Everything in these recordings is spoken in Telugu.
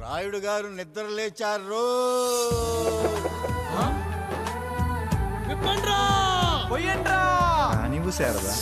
రాయుడు గారు నిద్ర లేచారు. నువ్వు శారదా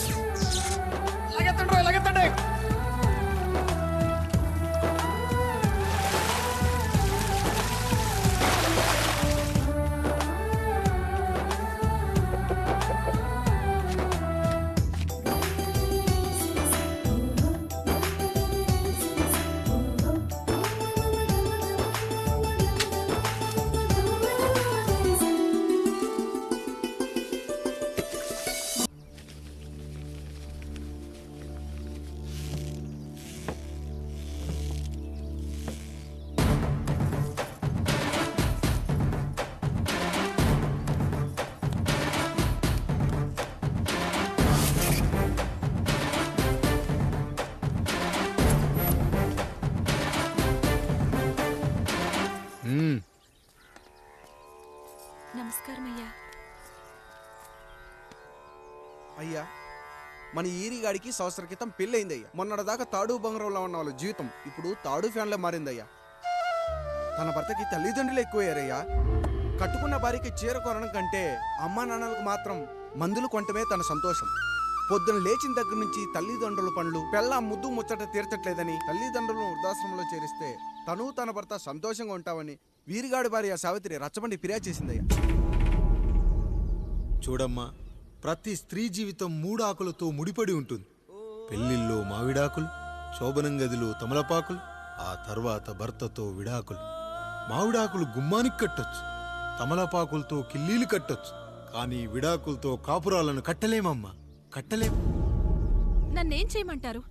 నమస్కారం అయ్యా. అయ్యా మన ఈరిగాడికి సంవత్సరం క్రితం పెళ్ళయిందయ్యా. మొన్నటిదాకా తాడు బంగారంలో ఉన్న వాళ్ళ జీవితం ఇప్పుడు తాడు ఫ్యాన్లో మారిందయ్యా. తన భర్తకి తల్లిదండ్రులు ఎక్కువయ్యారయ్యా. కట్టుకున్న భార్యకి చీర కొనడం కంటే అమ్మా నాన్నలకు మాత్రం మందులు కొనటమే తన సంతోషం. పొద్దున లేచిన దగ్గర నుంచి తల్లిదండ్రుల పనులు పెళ్ళ ముద్దు ముచ్చట తీర్చట్లేదని తల్లిదండ్రులను వృద్ధాశ్రమంలో చేరిస్తే తను తన భర్త సంతోషంగా ఉంటామని వీరిగాడి భార్య సావిత్రి రచ్చబండి ఫిర్యాదు చేసిందయ్యా. చూడమ్మా, ప్రతి స్త్రీ జీవితం 3 ఆకులతో ముడిపడి ఉంటుంది. పెళ్లిల్లో మావిడాకులు, శోభనం గదిలో తమలపాకులు, ఆ తర్వాత భర్తతో విడాకులు. మావిడాకులు గుమ్మానికి కట్టొచ్చు, తమలపాకులతో కిల్లీలు కట్టొచ్చు, కానీ విడాకులతో కాపురాలను కట్టలేమమ్మా, కట్టలేం. నన్నేం చేయమంటారు?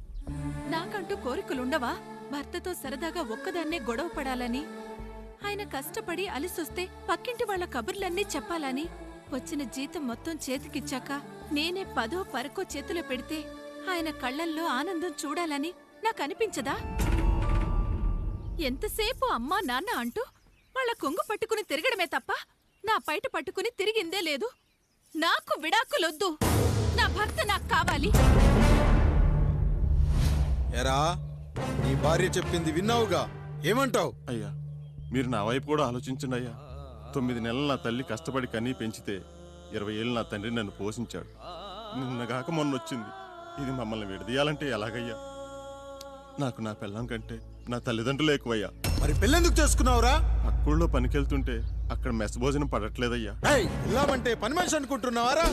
నాకంటూ కోరికలుండవా? భర్తతో సరదాగా ఒక్కదాన్నే గొడవ పడాలని, ఆయన కష్టపడి అలిసొస్తే పక్కింటి వాళ్ళ కబుర్లన్నీ చెప్పాలని, వచ్చిన జీతం మొత్తం చేతికిచ్చాక నేనే 10ో 12కో చేతిలో పెడితే ఆయన కళ్ళల్లో ఆనందం చూడాలని నాకనిపించదా? ఎంతసేపు అమ్మా నాన్న అంటూ వాళ్ళ కొంగు పట్టుకుని తిరగడమే తప్ప నా పైట పట్టుకుని తిరిగిందే లేదు. నాకు విడాకులొద్దు, నా భర్త నాకు కావాలి. ఎరా, నీ భార్య చెప్పింది విన్నావుగా, ఏమంటావు? అయ్యా, మీరు నా వైపు కూడా ఆలోచించండి అయ్యా. 9 నెలలు నా తల్లి కష్టపడి కన్నీ పెంచితే 20 ఏళ్ళు నా తండ్రి నన్ను పోషించాడు. నిన్నగాక మొన్న వచ్చింది. ఇది మమ్మల్ని విడదీయాలంటే ఎలాగయ్యా? నాకు నా పిల్లం కంటే నా తల్లిదండ్రులు ఎక్కువయ్యా. మరి పెళ్ళెందుకు చేసుకున్నావురా? అక్కుల్లో పనికెళ్తుంటే అక్కడ మెస్ భోజనం పడట్లేదయ్యా. ఇల్లామంటే పని మనిషి అనుకుంటున్నావారా?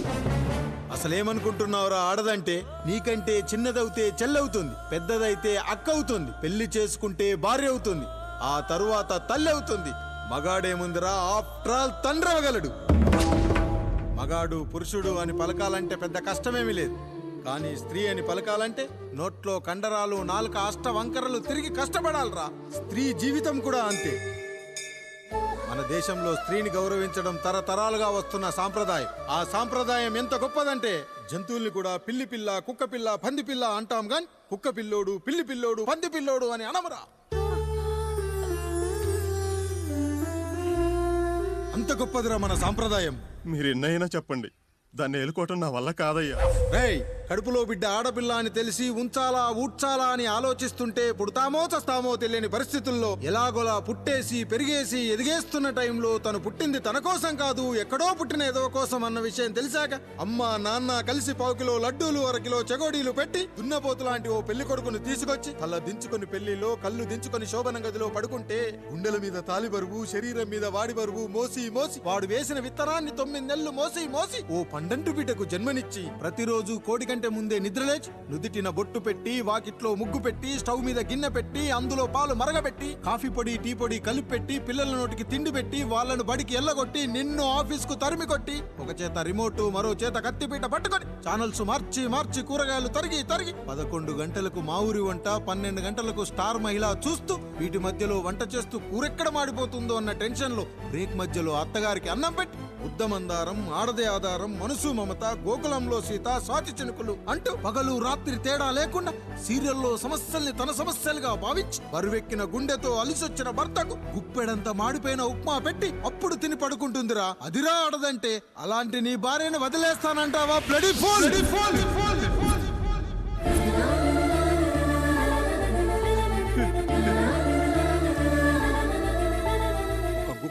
అసలేమనుకుంటున్నావురా? ఆడదంటే నీకంటే చిన్నదవుతే చెల్లవుతుంది, పెద్దదైతే అక్క అవుతుంది, పెళ్లి చేసుకుంటే భార్య అవుతుంది, ఆ తరువాత తల్లి అవుతుంది. మగాడేముందిరా, ఆఫ్టర్ ఆల్ తండ్రి అవ్వగలడు. మగాడు పురుషుడు అని పలకాలంటే పెద్ద కష్టమేమీ లేదు. కానీ స్త్రీ అని పలకాలంటే నోట్లో కండరాలు, నాలుక అష్టవంకరలు తిరిగి కష్టపడాలరా. స్త్రీ జీవితం కూడా అంతే. మన దేశంలో స్త్రీని గౌరవించడం తరతరాలుగా వస్తున్న సాంప్రదాయం. ఆ సాంప్రదాయం ఎంత గొప్పదంటే జంతువుల్ని కూడా పిల్లి పిల్ల, కుక్క పిల్ల, పంది పిల్ల అంటాం గాని కుక్క పిల్లోడు, పిల్లి పిల్లోడు, పంది పిల్లోడు అని అనమరా. అంత గొప్పదిరా మన సాంప్రదాయం. మీరు ఎన్నైనా చెప్పండి, దాన్ని ఏలుకోవటం నా వల్ల కాదయ్యా. కడుపులో బిడ్డ ఆడపిల్ల అని తెలిసి ఉంచాలా ఊడ్చాలా అని ఆలోచిస్తుంటే పుడతామో చస్తామో తెలియని పరిస్థితుల్లో ఎలాగోలా పుట్టేసి పెరిగేసి ఎదిగేస్తున్న టైంలో తను పుట్టింది తన కోసం కాదు, ఎక్కడో పుట్టిన ఏదో కోసం అన్న విషయం తెలిసాక అమ్మ నాన్న కలిసి 1 కిలో లడ్డూలు, 1 కిలో చెగోడీలు పెట్టి దున్నపోతు లాంటి ఓ పెళ్లి కొడుకును తీసుకొచ్చి తల దించుకుని పెళ్లిలో కళ్ళు దించుకుని శోభన గదిలో పడుకుంటే గుండెల మీద తాలి బరువు, శరీరం మీద వాడి బరువు మోసి మోసి వాడు వేసిన విత్తనాన్ని 9 నెలలు మోసి మోసి ఓ పండంటు బిడ్డకు జన్మనిచ్చి ప్రతిరోజు కోడి కంటే ముందే నిద్రలేచి నుదిటిన బొట్టు పెట్టి, వాకిట్లో ముగ్గు పెట్టి, స్టవ్ మీద గిన్నె పెట్టి, అందులో పాలు మరగబెట్టి, కాఫీ పొడి టీ పొడి కలిపి పెట్టి, పిల్లల నోటికి తిండి పెట్టి, వాళ్ళను బడికి ఎల్లగొట్టి, నిన్ను ఆఫీస్ కు తరిమి కొట్టి, ఒక చేత రిమోట్ మరో చేత కత్తిపీట పట్టుకొని ఛానల్స్ మార్చి మార్చి కూరగాయలు తరిగి తరిగి 11 గంటలకు మా ఊరి వంట, 12 గంటలకు స్టార్ మహిళ చూస్తూ, వీటి మధ్యలో వంట చేస్తూ కూరెక్కడ మాడిపోతుందో అన్న టెన్షన్ లో బ్రేక్ మధ్యలో అత్తగారికి అన్నం పెట్టి, ఉద్దమందారం, ఆడదే ఆధారం, మనసు మమత, గోకులంలో సీత, స్వాతి చినుకులు అంటూ పగలు రాత్రి తేడా లేకుండా సీరియల్లో సమస్యల్ని తన సమస్యలుగా భావించి బరువెక్కిన గుండెతో అలిసొచ్చిన భర్తకు గుప్పెడంత మాడిపోయిన ఉప్మా పెట్టి అప్పుడు తిని పడుకుంటుందిరా. అదిరా ఆడదంటే. అలాంటి నీ భార్యను వదిలేస్తానంటావా? Bloody pole.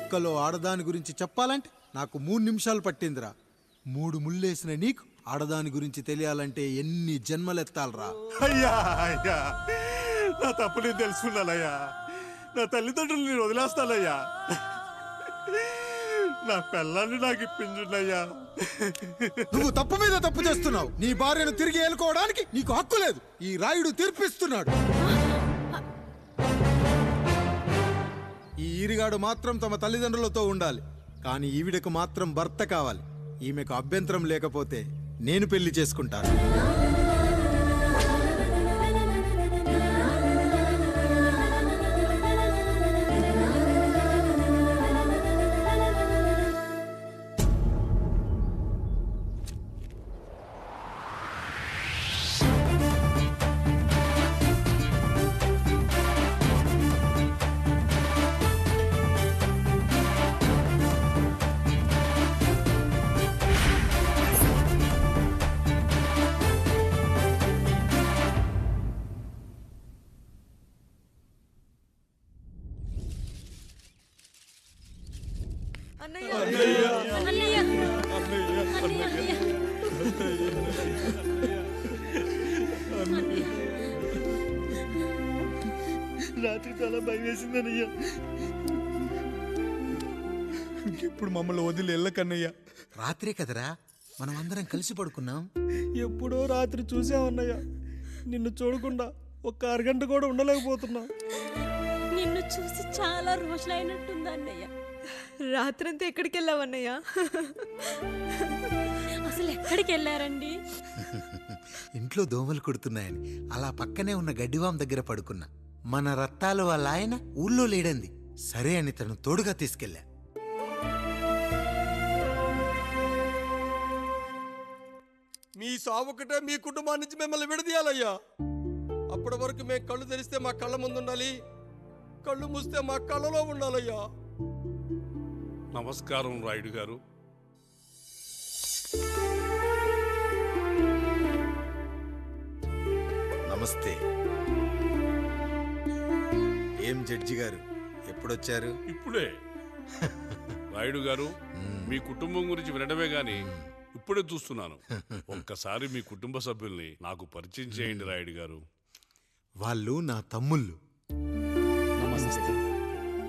ఒక్కలో ఆడదాని గురించి చెప్పాలంటే నాకు 3 నిమిషాలు పట్టిందిరా. 3 ముళ్ళేసిన నీకు ఆడదాని గురించి తెలియాలంటే ఎన్ని జన్మలెత్తాలరా. అయ్యా అయ్యా, నా తప్పు నేను తెలుసుకున్నానయ్యా. నా తల్లిదండ్రులు నేను వదిలేస్తానయ్యా. నా పిల్లల్ని నాకు ఇప్పించుండయ్యా. నువ్వు తప్పు మీద తప్పు చేస్తున్నావు. నీ భార్యను తిరిగి ఏలుకోవడానికి నీకు హక్కు లేదు. ఈ రాయుడు తీర్పిస్తున్నాడు. ఈ ఈరిగాడు మాత్రం తమ తల్లిదండ్రులతో ఉండాలి, కానీ ఈవిడకు మాత్రం భర్త కావాలి. ఈమెకు అభ్యంతరం లేకపోతే నేను పెళ్లి చేసుకుంటాను. రాత్రి చాలా భయం వేసిందనయ్యా. ఇప్పుడు మమ్మల్ని వదిలి వెళ్ళకన్నయ్యా. రాత్రే కదరా మనం అందరం కలిసి పడుకున్నాం. ఎప్పుడో రాత్రి చూసామన్నయ్య. నిన్ను చూడకుండా ఒక్క అరగంట కూడా ఉండలేకపోతున్నా. నిన్ను చూసి చాలా రోజులైనట్టుంది అన్నయ్య. రాత్రంతా ఎక్కడికి వెళ్ళావన్నయ్య? అసలు ఎక్కడికి వెళ్ళారండి? ఇంట్లో దోమలు కుడుతున్నాయని అలా పక్కనే ఉన్న గడ్డివాం దగ్గర పడుకున్నా. మన రత్తాలు వాళ్ళ ఆయన ఊళ్ళో లేడంది. సరే అని తను తోడుగా తీసుకెళ్ళా. మీ సావుకటే మీ కుటుంబం నుంచి మిమ్మల్ని విడదీయాలయ్యా. అప్పటి వరకు మేము కళ్ళు తెరిస్తే మా కళ్ళ ముందు ఉండాలి, కళ్ళు మూస్తే మా కళ్ళలో ఉండాలయ్యా. నమస్కారం రాయుడు గారు. నమస్తే. ఏం జడ్జి గారు ఎప్పుడొచ్చారు? ఇప్పుడే. రాయుడు గారు, మీ కుటుంబం గురించి వినడమే గాని ఇప్పుడే చూస్తున్నాను. ఒక్కసారి మీ కుటుంబ సభ్యుల్ని నాకు పరిచయం చేయండి రాయుడు గారు. వాళ్ళు నా తమ్ముళ్ళు.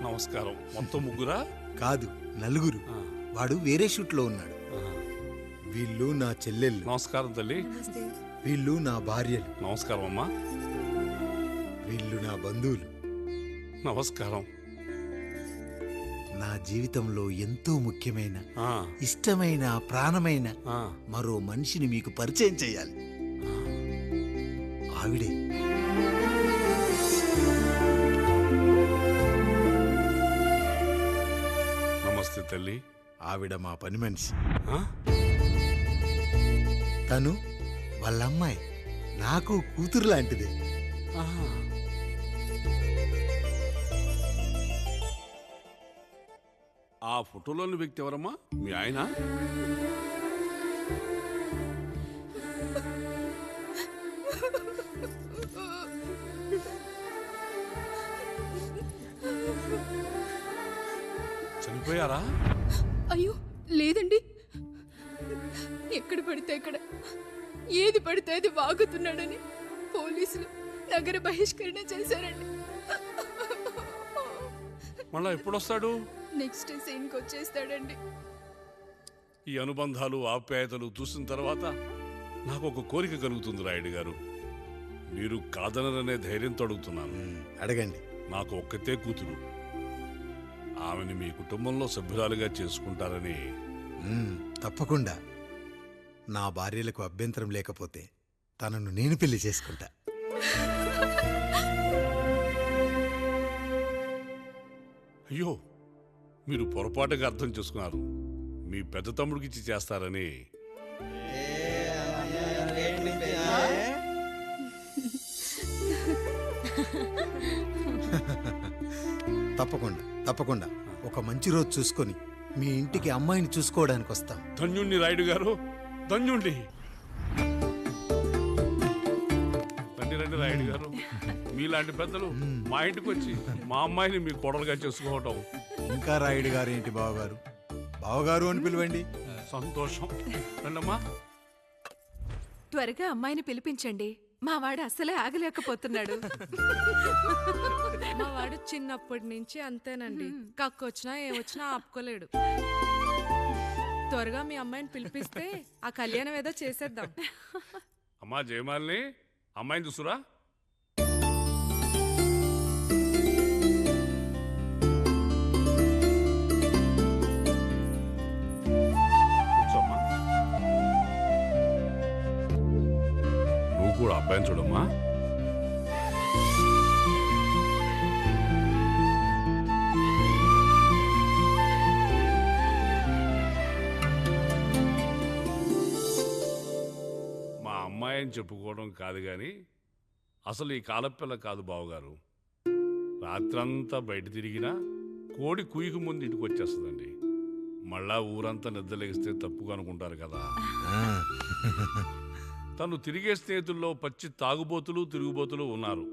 నమస్కారం. మొత్తం ముగ్గురా? కాదు, నలుగురు. వాడు వేరే షూట్లో ఉన్నాడు. వీళ్ళు నా చెల్లెళ్ళు. నమస్కారం తల్లి. వీళ్ళు నా భార్యలు. నమస్కారం అమ్మా. వీళ్ళు నా బంధువులు. నమస్కారం. నా జీవితంలో ఎంతో ముఖ్యమైన, ఆ, ఇష్టమైన, ప్రాణమైన ఆ. మరో మనిషిని మీకు పరిచయం చేయాలి. ఆవిడే నమస్తే తల్లి. ఆవిడ మా పని మనిషి. ఆ? తను వాళ్ళ అమ్మాయి. నాకు కూతురు లాంటిదే. ఆహా. ఆ ఫోటోలోని వ్యక్తి ఎవరమ్మా? మీ ఆయన? చనిపోయారా? అయ్యో లేదండి. ఎక్కడ పడితే అక్కడ, ఏది పడితే అది వాగుతున్నాడని పోలీసులు నగర బహిష్కరణ చేశారండి. మళ్ళా ఎప్పుడొస్తాడు? నెక్స్ట్ సీన్కి వచ్చేస్తాడండి. ఈ అనుబంధాలు, ఆప్యాయతలు చూసిన తర్వాత నాకు ఒక కోరిక కలుగుతుంది రాయుడు గారు. మీరు కాదనరనే ధైర్యంతో అడుగుతున్నాను. అడగండి. నాకు ఒక్కతే కూతురు. ఆమెని మీ కుటుంబంలో సభ్యురాలుగా చేసుకుంటారని. తప్పకుండా. నా భార్యలకు అభ్యంతరం లేకపోతే తనను నేను పెళ్లి చేసుకుంటా. అయ్యో, మీరు పొరపాటుగా అర్థం చేసుకున్నారు. మీ పెద్ద తమ్ముడికిచ్చి చేస్తారని. తప్పకుండా తప్పకుండా ఒక మంచి రోజు చూసుకొని మీ ఇంటికి అమ్మాయిని చూసుకోవడానికి వస్తాం. ధన్యుణ్ణి రాయుడు గారు, ధన్యుణ్ణి. రండి రండి రాయుడు గారు. మీలాంటి పెద్దలు మా ఇంటికి వచ్చి మా అమ్మాయిని మీ కోడలుగా చేసుకోవటం ఇంకా రాయుడు గారు ఏంటి బావగారు? బావగారు అని పిలవండి. సంతోషం. రండమ్మా. త్వరగా అమ్మాయిని పిలిపించండి. మా వాడు అసలే ఆగలేకపోతున్నాడు. మా వాడు చిన్నప్పటి నుంచి అంతేనండి. కక్కొచ్చినా ఏమొచ్చినా ఆపుకోలేడు. త్వరగా మీ అమ్మాయిని పిలిపిస్తే ఆ కళ్యాణం ఏదో చేసేద్దాం. అమ్మా జయమాలిని, అమ్మాయిని చూసురా. కూర్చోమ్మా. నువ్వు కూడా అబ్బాయిని చూడమ్మా. మా అమ్మాయిని చెప్పుకోవడం కాదు కానీ అసలు ఈ కాలపిల్ల కాదు బావగారు. రాత్రంతా బయట తిరిగినా కోడి కుయ్యకు ముందు ఇంటికి వచ్చేస్తుందండి. మళ్ళా ఊరంతా నిద్రలేగిస్తే తప్పుగా అనుకుంటారు కదా. తను తిరిగే స్నేహితుల్లో పచ్చి తాగుబోతులు తిరుగుబోతులు ఉన్నారు.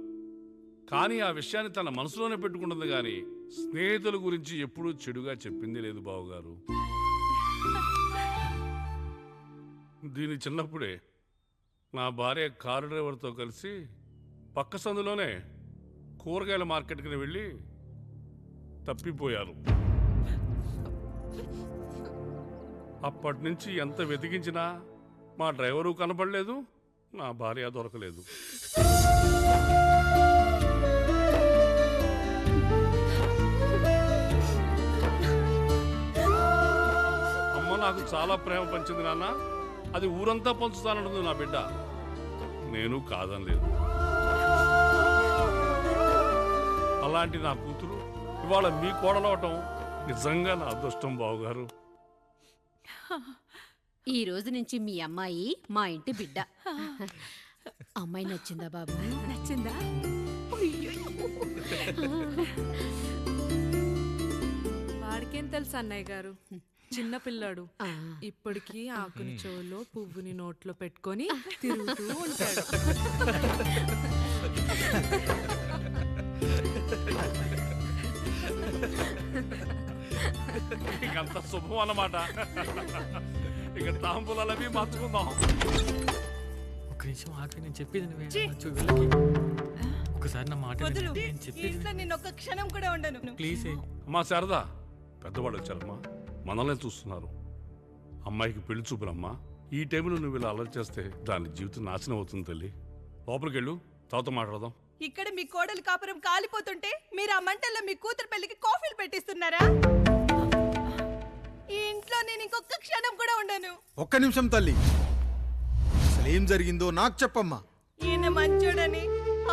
కానీ ఆ విషయాన్ని తన మనసులోనే పెట్టుకుంటుంది కానీ స్నేహితుల గురించి ఎప్పుడూ చెడుగా చెప్పింది లేదు బావగారు. దీని చిన్నప్పుడే నా భార్య కారు డ్రైవర్తో కలిసి పక్క సందులోనే కూరగాయల మార్కెట్కి వెళ్ళి తప్పిపోయారు. అప్పటి నుంచి ఎంత వెతికించినా మా డ్రైవరు కనపడలేదు, నా భార్య దొరకలేదు. అమ్మ నాకు చాలా ప్రేమ పంచింది నాన్న. అది ఊరంతా పంచుతానంటుంది నా బిడ్డ. నేను కాదనలేదు. అలాంటి నా కూతురు ఇవాళ మీ కోడలవటం నిజంగా నా అదృష్టం బావగారు. ఈ రోజు నుంచి మీ అమ్మాయి మా ఇంటి బిడ్డ. అమ్మాయి నచ్చిందా బాబు? నచ్చిందా? వాడికేం తెలుసు అన్నయ్య గారు, చిన్న పిల్లాడు. ఇప్పటికీ ఆకుని చెవులో పువ్వుని నోట్లో పెట్టుకొని తిరుగుతూ ఉంటాడు. ఇకంత శుభం అన్నమాట. ఇక తాంబూలవి మార్చుకుందాం. ఒక్క నిమిషం ఆగి, నేను చెప్పేది ఒకసారి నా మాట క్షణం కూడా ఉండను. ప్లీజ్. అమ్మా శారదా, పెద్దవాళ్ళు వచ్చారమ్మా, మనల్ని చూస్తున్నారు. అమ్మాయికి పెళ్లి చూపులమ్మా. ఈ టైంలో నువ్వు ఇలా అలర్ట్ చేస్తే దాని జీవితం నాశనం అవుతుంది తల్లి. లోపలికి వెళ్ళు, తర్వాత మాట్లాడదాం. ఇక్కడ మీ కోడలు కాపురం కాలిపోతుంటే మీరు ఆ మంటల్లో మీ కూతురు పెళ్లికి కాఫీలు పెట్టిస్తున్నారా? ఈ ఇంట్లో నేను ఇంకొక క్షణం కూడా ఉండను. ఒక్క నిమిషం తల్లి, అసలేం జరిగిందో నాకు చెప్పమ్మా. ఈయన మంచోడని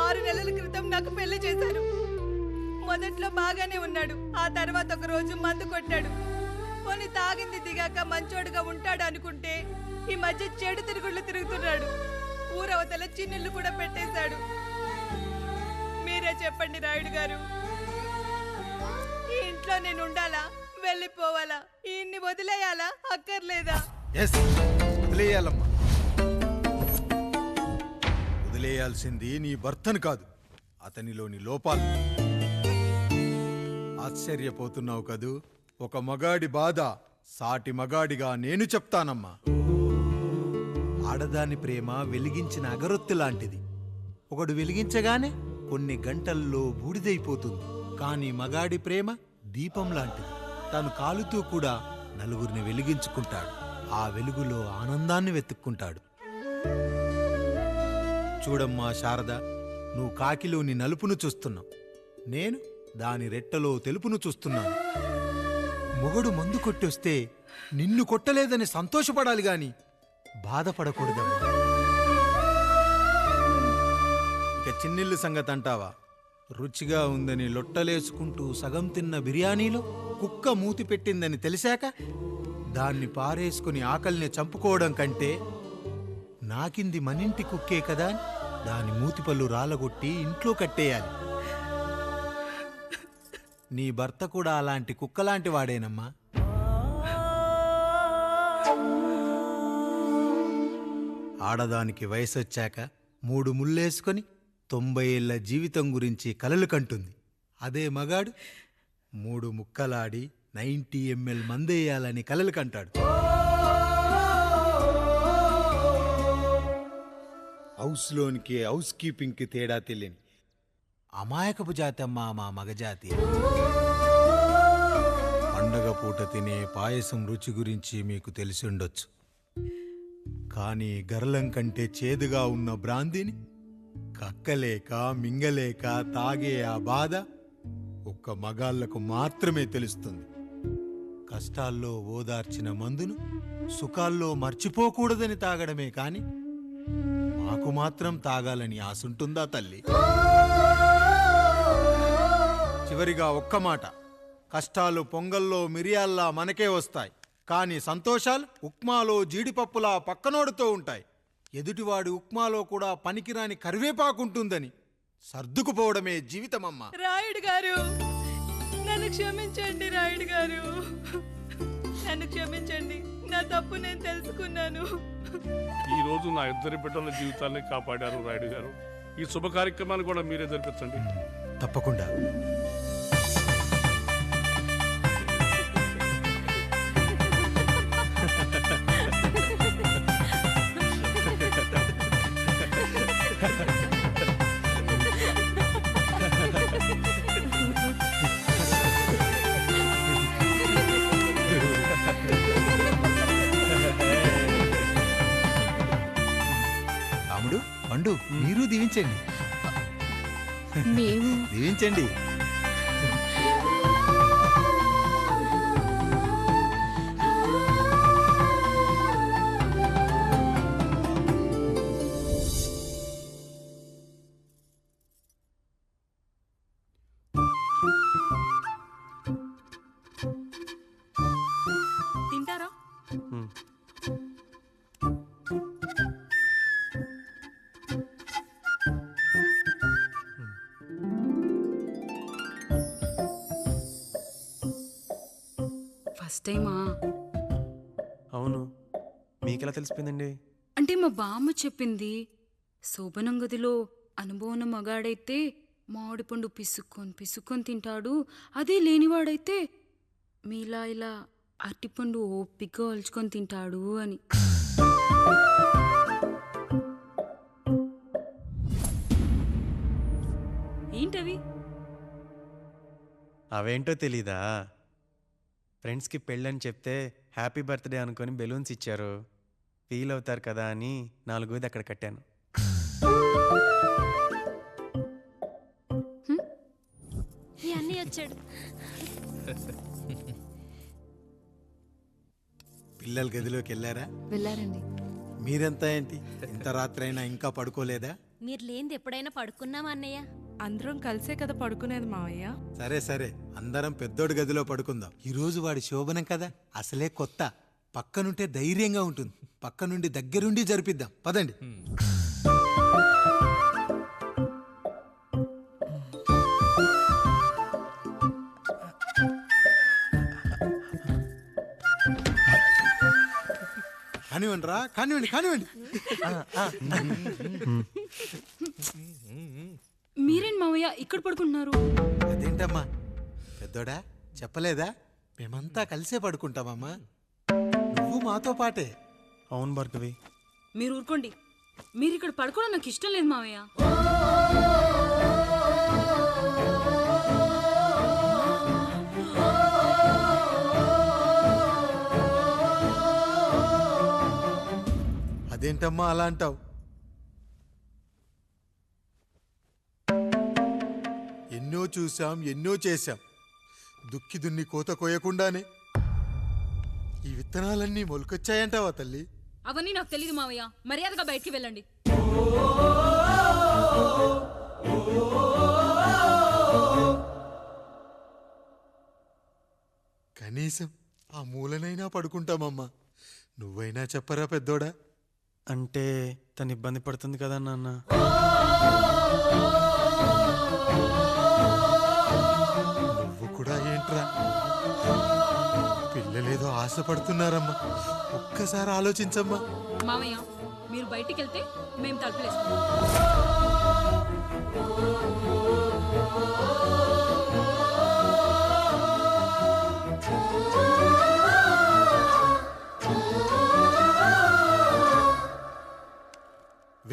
6 నెలల క్రితం నాకు పెళ్లి చేశారు. మొదట్లో బాగానే ఉన్నాడు. ఆ తర్వాత ఒక రోజు మందు కొట్టాడు. పోనీ తాగింది దిగాక మంచోడుగా ఉంటాడు అనుకుంటే ఈ మధ్య చెడు తిరుగుళ్ళు తిరుగుతున్నాడు. ఊరవతల చిన్నిళ్ళు కూడా పెట్టేశాడు. మీరే చెప్పండి రాయుడు గారు, ఈ ఇంట్లో నేను ఉండాలా, వెళ్ళిపోవాలా, ఈయన్ని వదిలేయాలా, అక్కర్లేదా? వదిలేయాలమ్మా. వదిలేయాల్సింది నీ భర్తను కాదు, అతనిలోని లోపాలు. ఆశ్చర్యపోతున్నావు కదూ? ఒక మగాడి బాధ సాటి మగాడిగా నేను చెప్తానమ్మా. ఆడదాని ప్రేమ వెలిగించిన అగరొత్తి లాంటిది. ఒకడు వెలిగించగానే కొన్ని గంటల్లో బూడిదైపోతుంది. కానీ మగాడి ప్రేమ దీపం లాంటిది. తను కాలుతూ కూడా నలుగురిని వెలిగించుకుంటాడు. ఆ వెలుగులో ఆనందాన్ని వెతుక్కుంటాడు. చూడమ్మా శారద, నువ్వు కాకిలోని నలుపును చూస్తున్నావు, నేను దాని రెట్టలో తెలుపును చూస్తున్నాను. మొగడు మందు కొట్టొస్తే నిన్ను కొట్టలేదని సంతోషపడాలి గాని బాధపడకూడదమ్మా. ఇక చిన్నిల్లు సంగతి అంటావా? రుచిగా ఉందని లొట్టలేసుకుంటూ సగం తిన్న బిర్యానీలో కుక్క మూతి పెట్టిందని తెలిసాక దాన్ని పారేసుకుని ఆకలిని చంపుకోవడం కంటే నాకింది మనింటి కుక్కే కదా దాని మూతిపళ్ళు రాలగొట్టి ఇంట్లో కట్టేయాలి. నీ భర్త కూడా అలాంటి కుక్కలాంటి వాడేనమ్మా. ఆడదానికి వయసొచ్చాక 3 ముళ్ళేసుకొని 90 ఏళ్ల జీవితం గురించి కలలు కంటుంది. అదే మగాడు 3 ముక్కలాడి 90 ml మందేయాలని కలలు కంటాడు. హౌస్లోనికి హౌస్ కీపింగ్కి తేడా తెలియని అమాయకపు జాతి అమ్మా మా మగజాతి. పండగ పూట తినే పాయసం రుచి గురించి మీకు తెలిసి ఉండొచ్చు, కానీ గర్లం కంటే చేదుగా ఉన్న బ్రాందీని కక్కలేక మింగలేక తాగే ఆ బాధ ఒక్క మగాళ్లకు మాత్రమే తెలుస్తుంది. కష్టాల్లో ఓదార్చిన మందును సుఖాల్లో మర్చిపోకూడదని తాగడమే కాని మాకు మాత్రం తాగాలని ఆశుంటుందా తల్లి? చివరిగా ఒక్క మాట, కష్టాలు పొంగల్లో మిరియాల్లా మనకే వస్తాయి, కానీ సంతోషాలు ఉప్మాలో జీడిపప్పులా పక్కనోడుతో ఉంటాయి. ఎదుటివాడి ఉప్మాలో కూడా పనికిరాని కరివేపాకుంటుందని సర్దుకుపోవడమే జీవితమమ్మా. రాయుడు గారు, నన్ను క్షమించండి. రాయుడు గారు, నన్ను క్షమించండి. నా తప్పు నేను తెలుసుకున్నాను. ఈ రోజు నా 2 బిడ్డల జీవితాన్ని కాపాడారు రాయుడు గారు. ఈ శుభ కార్యక్రమాన్ని కూడా మీరే జరిపించండి. తప్పకుండా. రాముడు, పండు, మీరు దీవించండి. మేము దీవించండి. తింటారా? ఫస్ట్ టైమా? అవును, మీకెలా తెలిసిపోయిందండి? అంటే మా బామ్మ చెప్పింది. శోభనం గదిలో అనుభవం మగాడైతే మామిడిపండు పిసుక్కొని తింటాడు, అదే లేనివాడైతే మీలా ఇలా అరటిపండు ఓపిగ్గా ఒలుచుకొని తింటాడు అని. ఏంటవి? అవేంటో తెలీదా? ఫ్రెండ్స్కి పెళ్ళని చెప్తే హ్యాపీ బర్త్డే అనుకొని బెలూన్స్ ఇచ్చారు, ఫీల్ అవుతారు కదా అని 4 అక్కడ కట్టాను. అన్నీ వచ్చాడు. పిల్లల గదిలోకి వెళ్ళారా? వెళ్ళారండి. మీరెంత ఏంటి ఇంత రాత్రైనా ఇంకా పడుకోలేదా? మీరు లేనిది ఎప్పుడైనా పడుకున్నామా అన్నయ్య? అందరం కలిసే కదా పడుకునేది మావయ్య. సరే సరే, అందరం పెద్దోడి గదిలో పడుకుందాం. ఈ రోజు వాడి శోభనం కదా, అసలే కొత్త, పక్కనుంటే ధైర్యంగా ఉంటుంది. పక్క నుండి దగ్గరుండి జరిపిద్దాం, పదండి. కానివ్వండి రా, కానివ్వండి కానివ్వండి. మీరేం మావయ్య ఇక్కడ పడుకుంటున్నారు? అదేంటమ్మా పెద్దోడా, చెప్పలేదా? మేమంతా కలిసే పడుకుంటామమ్మా, నువ్వు మాతో పాటే. అవును భార్గవి. మీరు ఊరుకోండి, మీరు ఇక్కడ పడుకోవడం నాకు ఇష్టం లేదు మావయ్య. అదేంటమ్మా అలా అంటావు? ఎన్నో చూసాం, ఎన్నో చేశాం, దుక్కి దున్ని కోత కోయకుండానే ఈ విత్తనాలన్నీ మొలకొచ్చాయంటావా తల్లి? అవన్నీ నాకు తెలీదు మావయ్య, మర్యాదగా బయటికి వెళ్ళండి. కనీసం ఆ మూలనైనా పడుకుంటామమ్మా, నువ్వైనా చెప్పరా పెద్దోడా? అంటే తను ఇబ్బంది పడుతుంది కదా నాన్న. నువ్వు కూడా ఏంట్రా, పిల్లలేదో ఆశపడుతున్నారమ్మా, ఒక్కసారి ఆలోచించమ్మా. మావయ్య మీరు బయటికి వెళ్తే మేము తలుపులేస్తాం.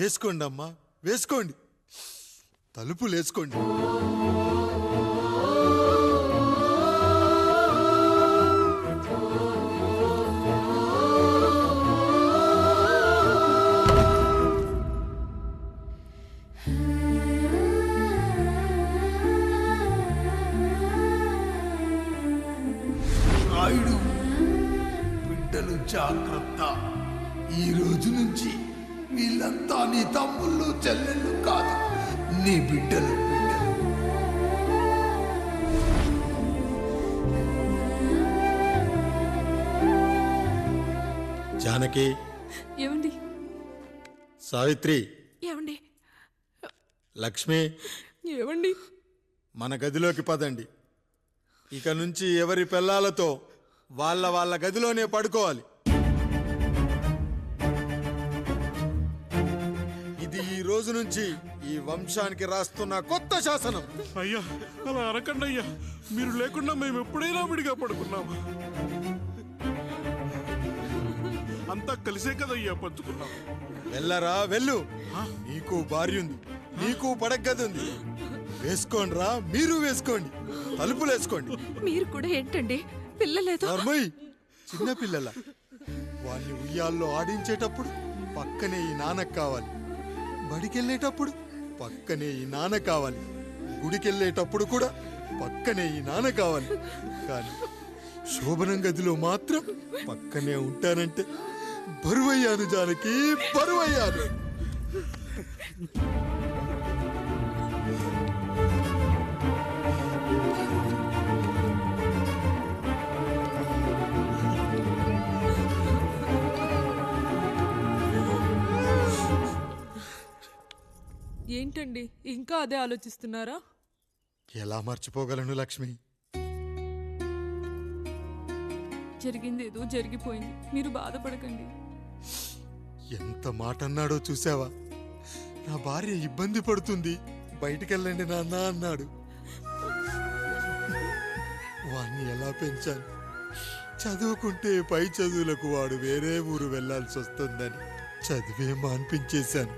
వేసుకోండి అమ్మా, వేసుకోండి. తలుపులు వేసుకోండి. నాయుడు, బిడ్డలు జాగ్రత్త. ఈ రోజు నుంచి వీళ్ళంతా నీ తమ్ముళ్ళు చెల్లెళ్ళు కాదు, నీ బిడ్డలు. జానకి, ఏమండి? సావిత్రి, ఏమండి? లక్ష్మి, ఏమండి? మన గదిలోకి పదండి. ఇక నుంచి ఎవరి పిల్లలతో వాళ్ళ గదిలోనే పడుకోవాలి. ఇది ఈ రోజు నుంచి ఈ వంశానికి రాస్తున్న కొత్త శాసనం. అయ్యా అలా అనకండి అయ్యా, మీరు లేకుండా మేము ఎప్పుడైనా విడిగా పడుకున్నాము. అంతా కలిసే కదయ్యా పంచుకున్నాం. వెళ్ళరా వెళ్ళు. నీకు భార్య ఉంది, నీకు పడగది ఉంది. వేసుకోండిరా, మీరు వేసుకోండి. తలుపులు వేసుకోండి. మీరు కూడా ఏంటండి పిల్లలేదు? చిన్న పిల్లల వాళ్ళని ఉయ్యాల్లో ఆడించేటప్పుడు పక్కనే ఈ నాన్నకు కావాలి. బడికెళ్ళేటప్పుడు పక్కనే ఈ నాన్న కావాలి. గుడికెళ్ళేటప్పుడు కూడా పక్కనే ఈ నాన్న కావాలి. కానీ శోభనం గదిలో మాత్రం పక్కనే ఉంటానంటే బరువయ్యాను జానకి, బరువయ్యాను. ఏంటండి ఇంకా అదే ఆలోచిస్తున్నారా? ఎలా మర్చిపోగలను లక్ష్మి? జరిగింది ఏదో జరిగిపోయింది, మీరు బాధపడకండి. ఎంత మాట అన్నాడో చూసావా? నా భార్య ఇబ్బంది పడుతుంది, బయటికెళ్ళండి నాన్న అన్నాడు. వాణ్ణి ఎలా పెంచాను? చదువుకుంటే పై చదువులకు వాడు వేరే ఊరు వెళ్లాల్సి వస్తుందని చదివే మాన్పించేశాను.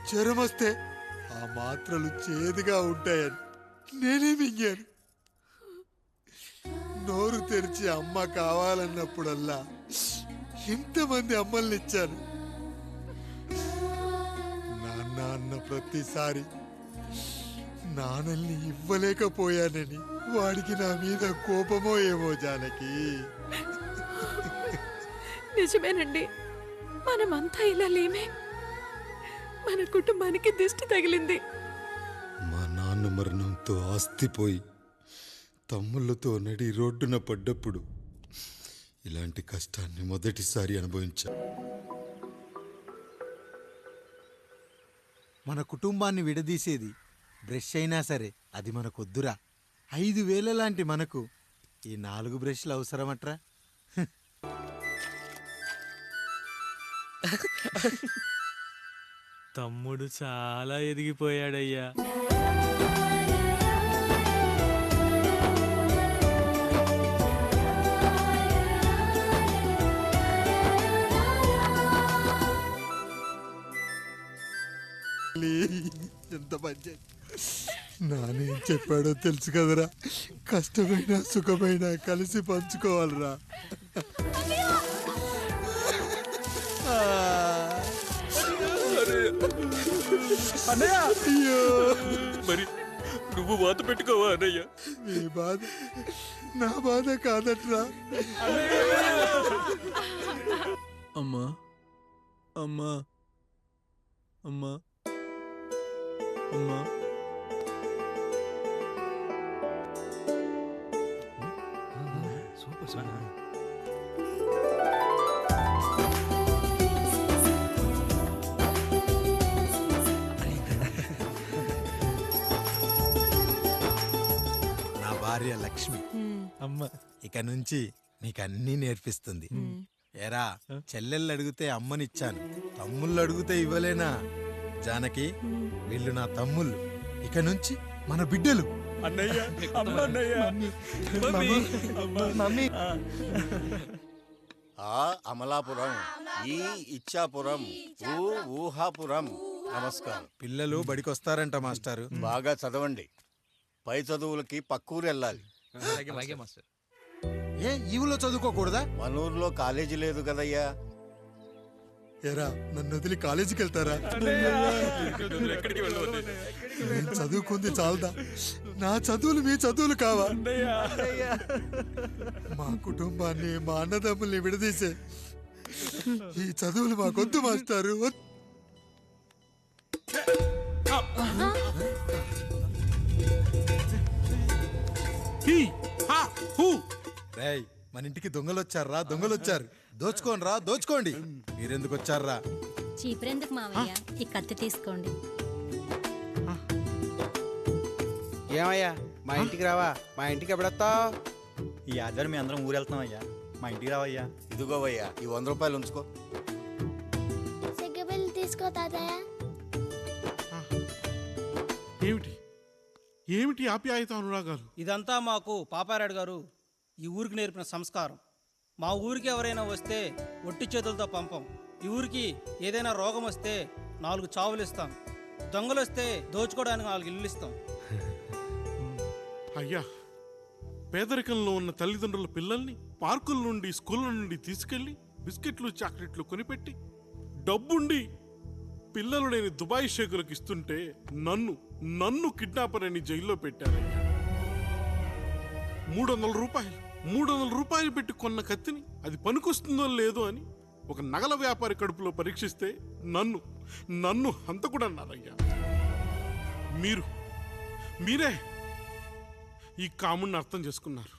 జ్వరం వస్తే ఆ మాత్రలు చేదుగా ఉంటాయని నేనే మింగాను. నోరు తెరిచి అమ్మ కావాలన్నప్పుడల్లా ఎంతమంది అమ్మల్ని ఇచ్చాను. నాన్న అన్న ప్రతిసారి నాన్నల్ని ఇవ్వలేకపోయానని వాడికి నా మీద కోపమో ఏమో జానకి. నిజమేనండి, మనమంతా ఇలా లేమే. మన కుటుంబానికి దిష్టి తగిలింది. మా నాన్న మరణంతో ఆస్తిపోయి తమ్ముళ్ళతో నడి రోడ్డున పడ్డప్పుడు ఇలాంటి కష్టాన్ని మొదటిసారి అనుభవించా. మన కుటుంబాన్ని విడదీసేది బ్రష్ అయినా సరే అది మనకొద్దురా. 5,000 లాంటి మనకు ఈ 4 బ్రష్లు అవసరమట్రా? తమ్ముడు చాలా ఎదిగిపోయాడయ్యా. ఎంత మంచి నానేం చెప్పాడో తెలుసు కదరా. కష్టమైనా సుఖమైనా కలిసి పంచుకోవాలరా. అయ్యో, మరి నువ్వు బాధ పెట్టుకోవా అన్నయ్య? నీ బాధ నా బాధ కాదట్రా. అమ్మా అమ్మా అమ్మా అమ్మా నా భార్య లక్ష్మి అమ్మ ఇక నుంచి నీకన్నీ నేర్పిస్తుంది. ఎరా, చెల్లెళ్ళు అడిగితే అమ్మనిచ్చాను, తమ్ముళ్ళు అడిగితే ఇవ్వలేనా? జానకి, వీళ్ళు నా తమ్ముళ్ళు, ఇక నుంచి మన బిడ్డలు. అన్నయ్య, అమ్మ అన్నయ్య, మమ్మీ, మమ్మీ. ఆ అమలాపురం, ఈ ఇచ్చాపురం, ఊహాపురం. నమస్కారం. పిల్లలు బడికొస్తారంట మాస్టారు. బాగా చదవండి. పై చదువులకి పక్కూరు వెళ్ళాలి. ఏ ఈ ఊళ్ళో చదువుకోకూడదా? మన ఊర్లో కాలేజీ లేదు కదయ్యా. ఎరా నన్ను వదిలి కాలేజీకి వెళ్తారా? నేను చదువుకుంది చాలదా? నా చదువులు మీ చదువులు కావా? మా కుటుంబాన్ని, మా అన్నదమ్ముల్ని విడదీసే ఈ చదువులు మాకొద్దు మాస్టారు. రేయ్, మన ఇంటికి దొంగలొచ్చారా? దొంగలొచ్చారు. దోచుకోండి రా, దోచుకోండి. మీరెందుకు వచ్చారా? చీపురెందుకు మావయ్య, ఈ కత్తి తీసుకోండి. ఏమయ్యా మా ఇంటికి రావా? మా ఇంటికి ఎప్పుడొస్తావు? ఈ ఆధారం మీ అందరం ఊరు వెళ్తున్నాం అయ్యా, మా ఇంటికి రావయ్యా. ఇదిగోవయ్యా, ఈ 100 రూపాయలు ఉంచుకో. సిగ్గబిల్లి తీసుకో తాతయ్య. ఏమిటి ఏమిటి ఆప్యాయత అనురాగాలు? ఇదంతా మాకు పాపారాయుడు గారు ఈ ఊరికి నేర్పిన సంస్కారం. మా ఊరికి ఎవరైనా వస్తే ఒట్టి చేతులతో పంపం. ఈ ఊరికి ఏదైనా రోగం వస్తే 4 చావులు ఇస్తాం. దొంగలు వస్తే దోచుకోవడానికి 4 ఇల్లు ఇస్తాం. అయ్యా, పేదరికంలో ఉన్న తల్లిదండ్రుల పిల్లల్ని పార్కుల నుండి, స్కూళ్ళ నుండి తీసుకెళ్లి బిస్కెట్లు, చాక్లెట్లు కొనిపెట్టి డబ్బుండి పిల్లలు లేని దుబాయ్ షేకులకు ఇస్తుంటే నన్ను కిడ్నాపర్ అని జైల్లో పెట్టారయ్యా. 300 రూపాయలు పెట్టి కొన్న కత్తిని అది పనికొస్తుందో లేదో అని ఒక నగల వ్యాపారి కడుపులో పరీక్షిస్తే నన్ను హంతకుడు అన్నారయ్యా. మీరే ఈ కాముడిని అర్థం చేసుకున్నారు.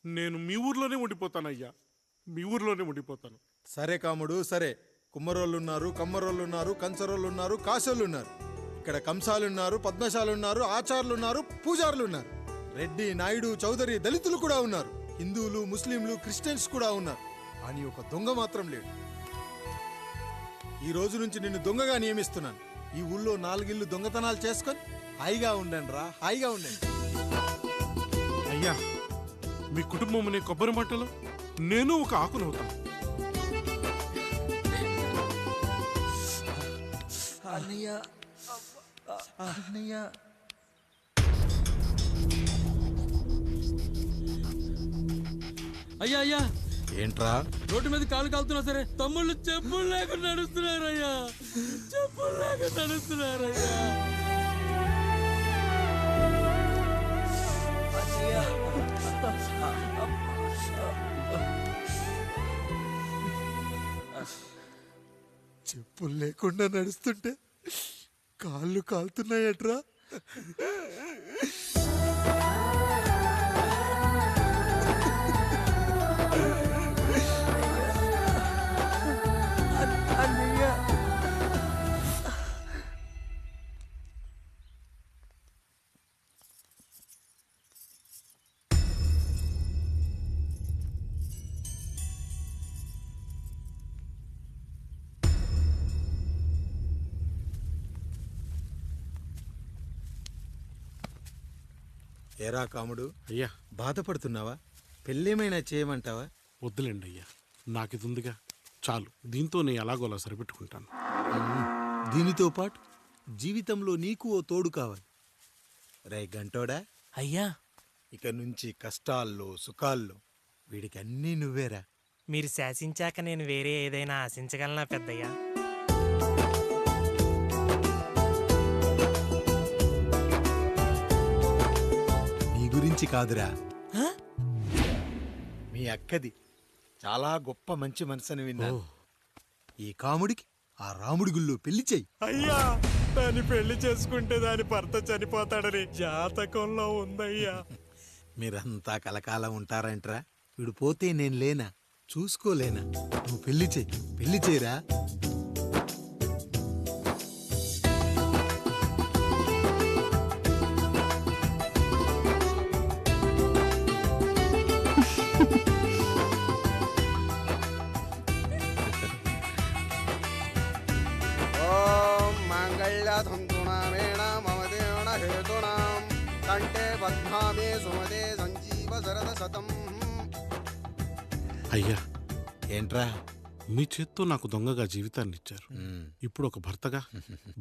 నేను మీ ఊర్లోనే ఉండిపోతానయ్యా, మీ ఊర్లోనే ఉండిపోతాను. సరే కాముడు, సరే. కుమ్మరోళ్ళున్నారు, కమ్మరోళ్ళున్నారు, కంచరోళ్ళున్నారు, కాసోళ్ళున్నారు. ఇక్కడ కంసాలున్నారు, పద్మశాలున్నారు, ఆచార్యులున్నారు, పూజారులున్నారు. రెడ్డి, నాయుడు, చౌదరి, దళితులు కూడా ఉన్నారు. హిందువులు, ముస్లింలు, క్రిస్టియన్స్ కూడా ఉన్నారు. అని ఒక దొంగ మాత్రం లేడు. ఈ రోజు నుంచి నిన్ను దొంగగా నియమిస్తున్నాను. ఈ ఊళ్ళో 4 ఇళ్ళు దొంగతనాలు చేసుకొని హాయిగా ఉండండి రా, హాయిగా ఉండండి. అయ్యా, మీ కుటుంబం అనే కొబ్బరి మంటలో నేను ఒక ఆకునవుతాను. అయ్యా అయ్యా, ఏంట్రా? రోడ్డు మీద కాలు కాలుతున్నా సరే తమ్ముళ్ళు చెప్పులు లేకుండా నడుస్తున్నారయ్యా, చెప్పులు లేకుండా నడుస్తున్నారయ్యా. చెప్పులు లేకుండా నడుస్తుంటే కాళ్ళు కాలుతున్నాయట్రా. ఏరా కాముడు, అయ్యా బాధపడుతున్నావా? పెళ్ళేమైనా చేయమంటావా? వద్దులేండి అయ్యా, నాకు ఇది ఉందిగా చాలు. దీంతో నేను ఎలాగోలా సరిపెట్టుకుంటాను. దీనితో పాటు జీవితంలో నీకు ఓ తోడు కావాలి. రే గంటోడా అయ్యా, ఇక నుంచి కష్టాల్లో సుఖాల్లో వీడికి అన్నీ నువ్వేరా. మీరు శాసించాక నేను వేరే ఏదైనా ఆశించగలనా పెద్దయ్యా? నీ గురించి కాదురా, మీ అక్కది చాలా గొప్ప మంచి మనసుని విన్నాను. ఈ కాముడికి ఆ రాముడి గుళ్ళో పెళ్లి చెయ్యి. అయ్యా, దాన్ని పెళ్లి చేసుకుంటే దాని భర్త చనిపోతాడని జాతకంలో ఉందయ్యా. మీరంతా కలకాలం ఉంటారంట్రా. వీడు పోతే నేను లేనా, చూసుకోలేనా? నువ్వు పెళ్లి చెయ్యి, పెళ్లి చేయరా. అయ్యా, ఏంట్రా? మీ చేత్తో నాకు దొంగగా జీవితాన్ని ఇచ్చారు. ఇప్పుడు ఒక భర్తగా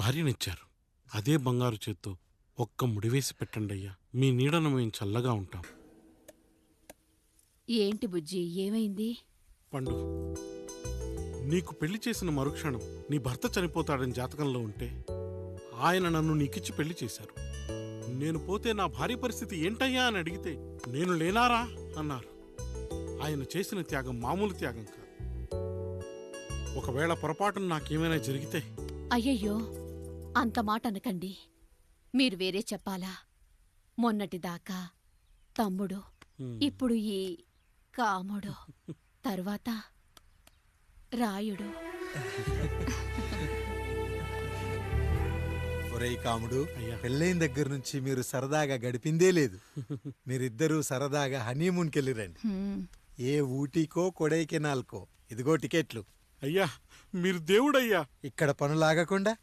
భార్యనిచ్చారు. అదే బంగారు చేత్తో ఒక్క ముడివేసి పెట్టండి అయ్యా. మీ నీడను మేము చల్లగా ఉంటాం. ఏంటి బుజ్జి, ఏమైంది? పండు, నీకు పెళ్లి చేసిన మరుక్షణం నీ భర్త చనిపోతాడని జాతకంలో ఉంటే ఆయన నన్ను నీకిచ్చి పెళ్లి చేశారు. నేను పోతే నా భార్య పరిస్థితి ఏంటయ్యా అని అడిగితే నేను లేనారా అన్నారు. ఆయన చేసిన త్యాగం మామూలు త్యాగం కాదు. ఒకవేళ పొరపాటున నాకేమైనా జరిగితే? అయ్యయ్యో, అంత మాట అనకండి. మీరు వేరే చెప్పాలా? మొన్నటిదాకా తమ్ముడు, ఇప్పుడు ఈ కాముడు, తర్వాత రాయుడు. ఒరేయ్ కాముడు, పెళ్ళైన దగ్గర నుంచి మీరు సరదాగా గడిపిందే లేదు. మీరిద్దరూ సరదాగా హనీమూన్కి వెళ్ళిరండి. ఏ ఊటీకో కొడైకెనాల్కో. ఇదిగో టికెట్లు. అయ్యా, మీరు దేవుడయ్యా. ఇక్కడ పనులాగకుండా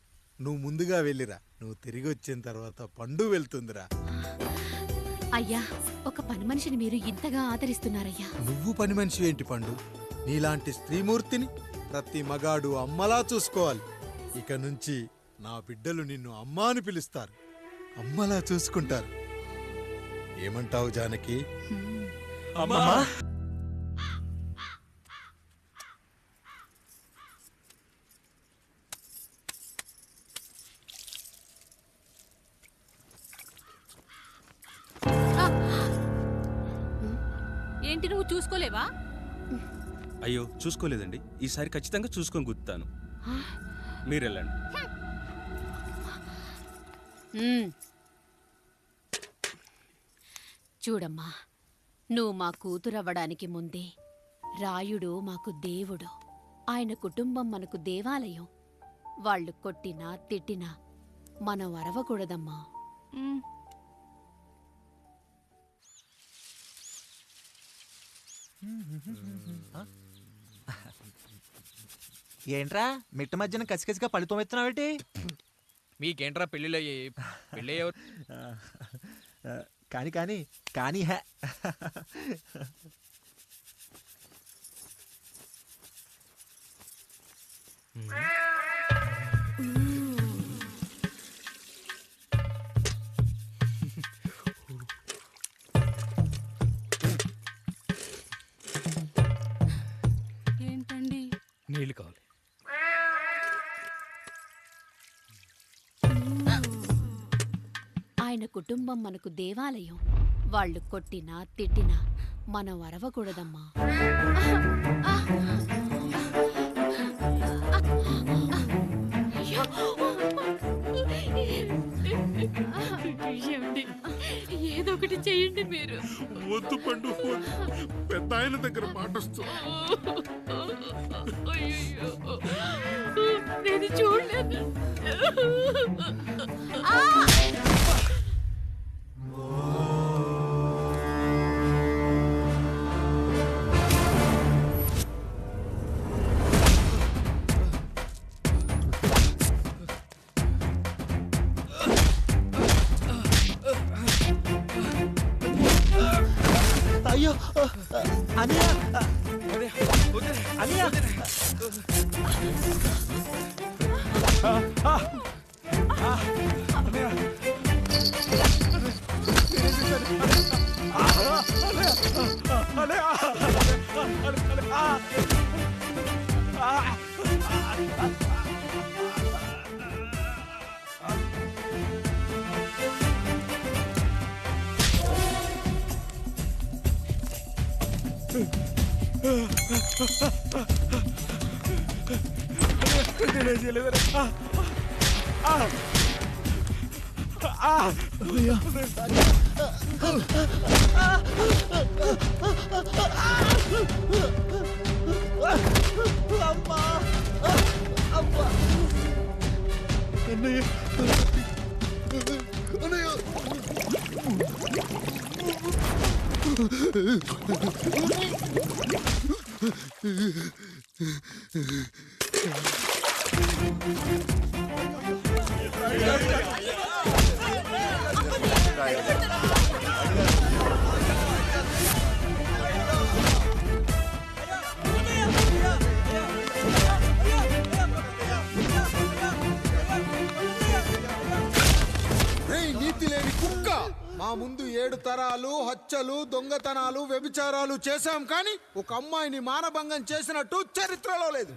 నువ్వు ముందుగా వెళ్ళిరా. నువ్వు తిరిగి వచ్చిన తర్వాత పండు వెళ్తుందిరా. అయ్యా, ఒక పని మనిషిని మీరు ఇంతగా ఆదరిస్తున్నారయ్యా. నువ్వు పని మనిషి ఏంటి పండు? నీలాంటి స్త్రీమూర్తిని ప్రతి మగాడు అమ్మలా చూసుకోవాలి. ఇక నుంచి నా బిడ్డలు నిన్ను అమ్మా అని పిలుస్తారు, అమ్మలా చూసుకుంటారు. ఏమంటావు జానకి? అమ్మా. ఏంటి, నువ్వు చూసుకోలేవా? అయ్యో, చూసుకోలేదండి. ఈసారి ఖచ్చితంగా చూసుకొని గుర్తాను. మీరెళ్ళండి. చూడమ్మా, నువ్వు మా కూతురవ్వడానికి ముందే రాయుడు మాకు దేవుడు. ఆయన కుటుంబం మనకు దేవాలయం. వాళ్ళు కొట్టినా తిట్టినా మనం అరవకూడదమ్మా. ఏంట్రా మిట్ట మధ్యన కసికసిగా పళ్ళుతో ఎత్తున్నావేటి? మీకేంట్రా పెళ్ళిళ్ళు అయ్యాయి? పెళ్ళి కానీ కానీ కానీ హే. ఏంటండి? నీళ్ళు కావాలి. ఆయన కుటుంబం మనకు దేవాలయం. వాళ్ళు కొట్టినా తిట్టినా మనం అరవకూడదమ్మా. ఏదో ఒకటి చెయ్యండి మీరు. వద్దు పండు, పెద్ద ఆయన దగ్గర మాటొస్తూ. నేను చూడలేదు. అయ్యో అనియా, అనియా. అత్యాచారాలు, హత్యలు, దొంగతనాలు, వ్యభిచారాలు చేశాం కానీ ఒక అమ్మాయిని మానభంగం చేసినట్టు చరిత్రలో లేదు.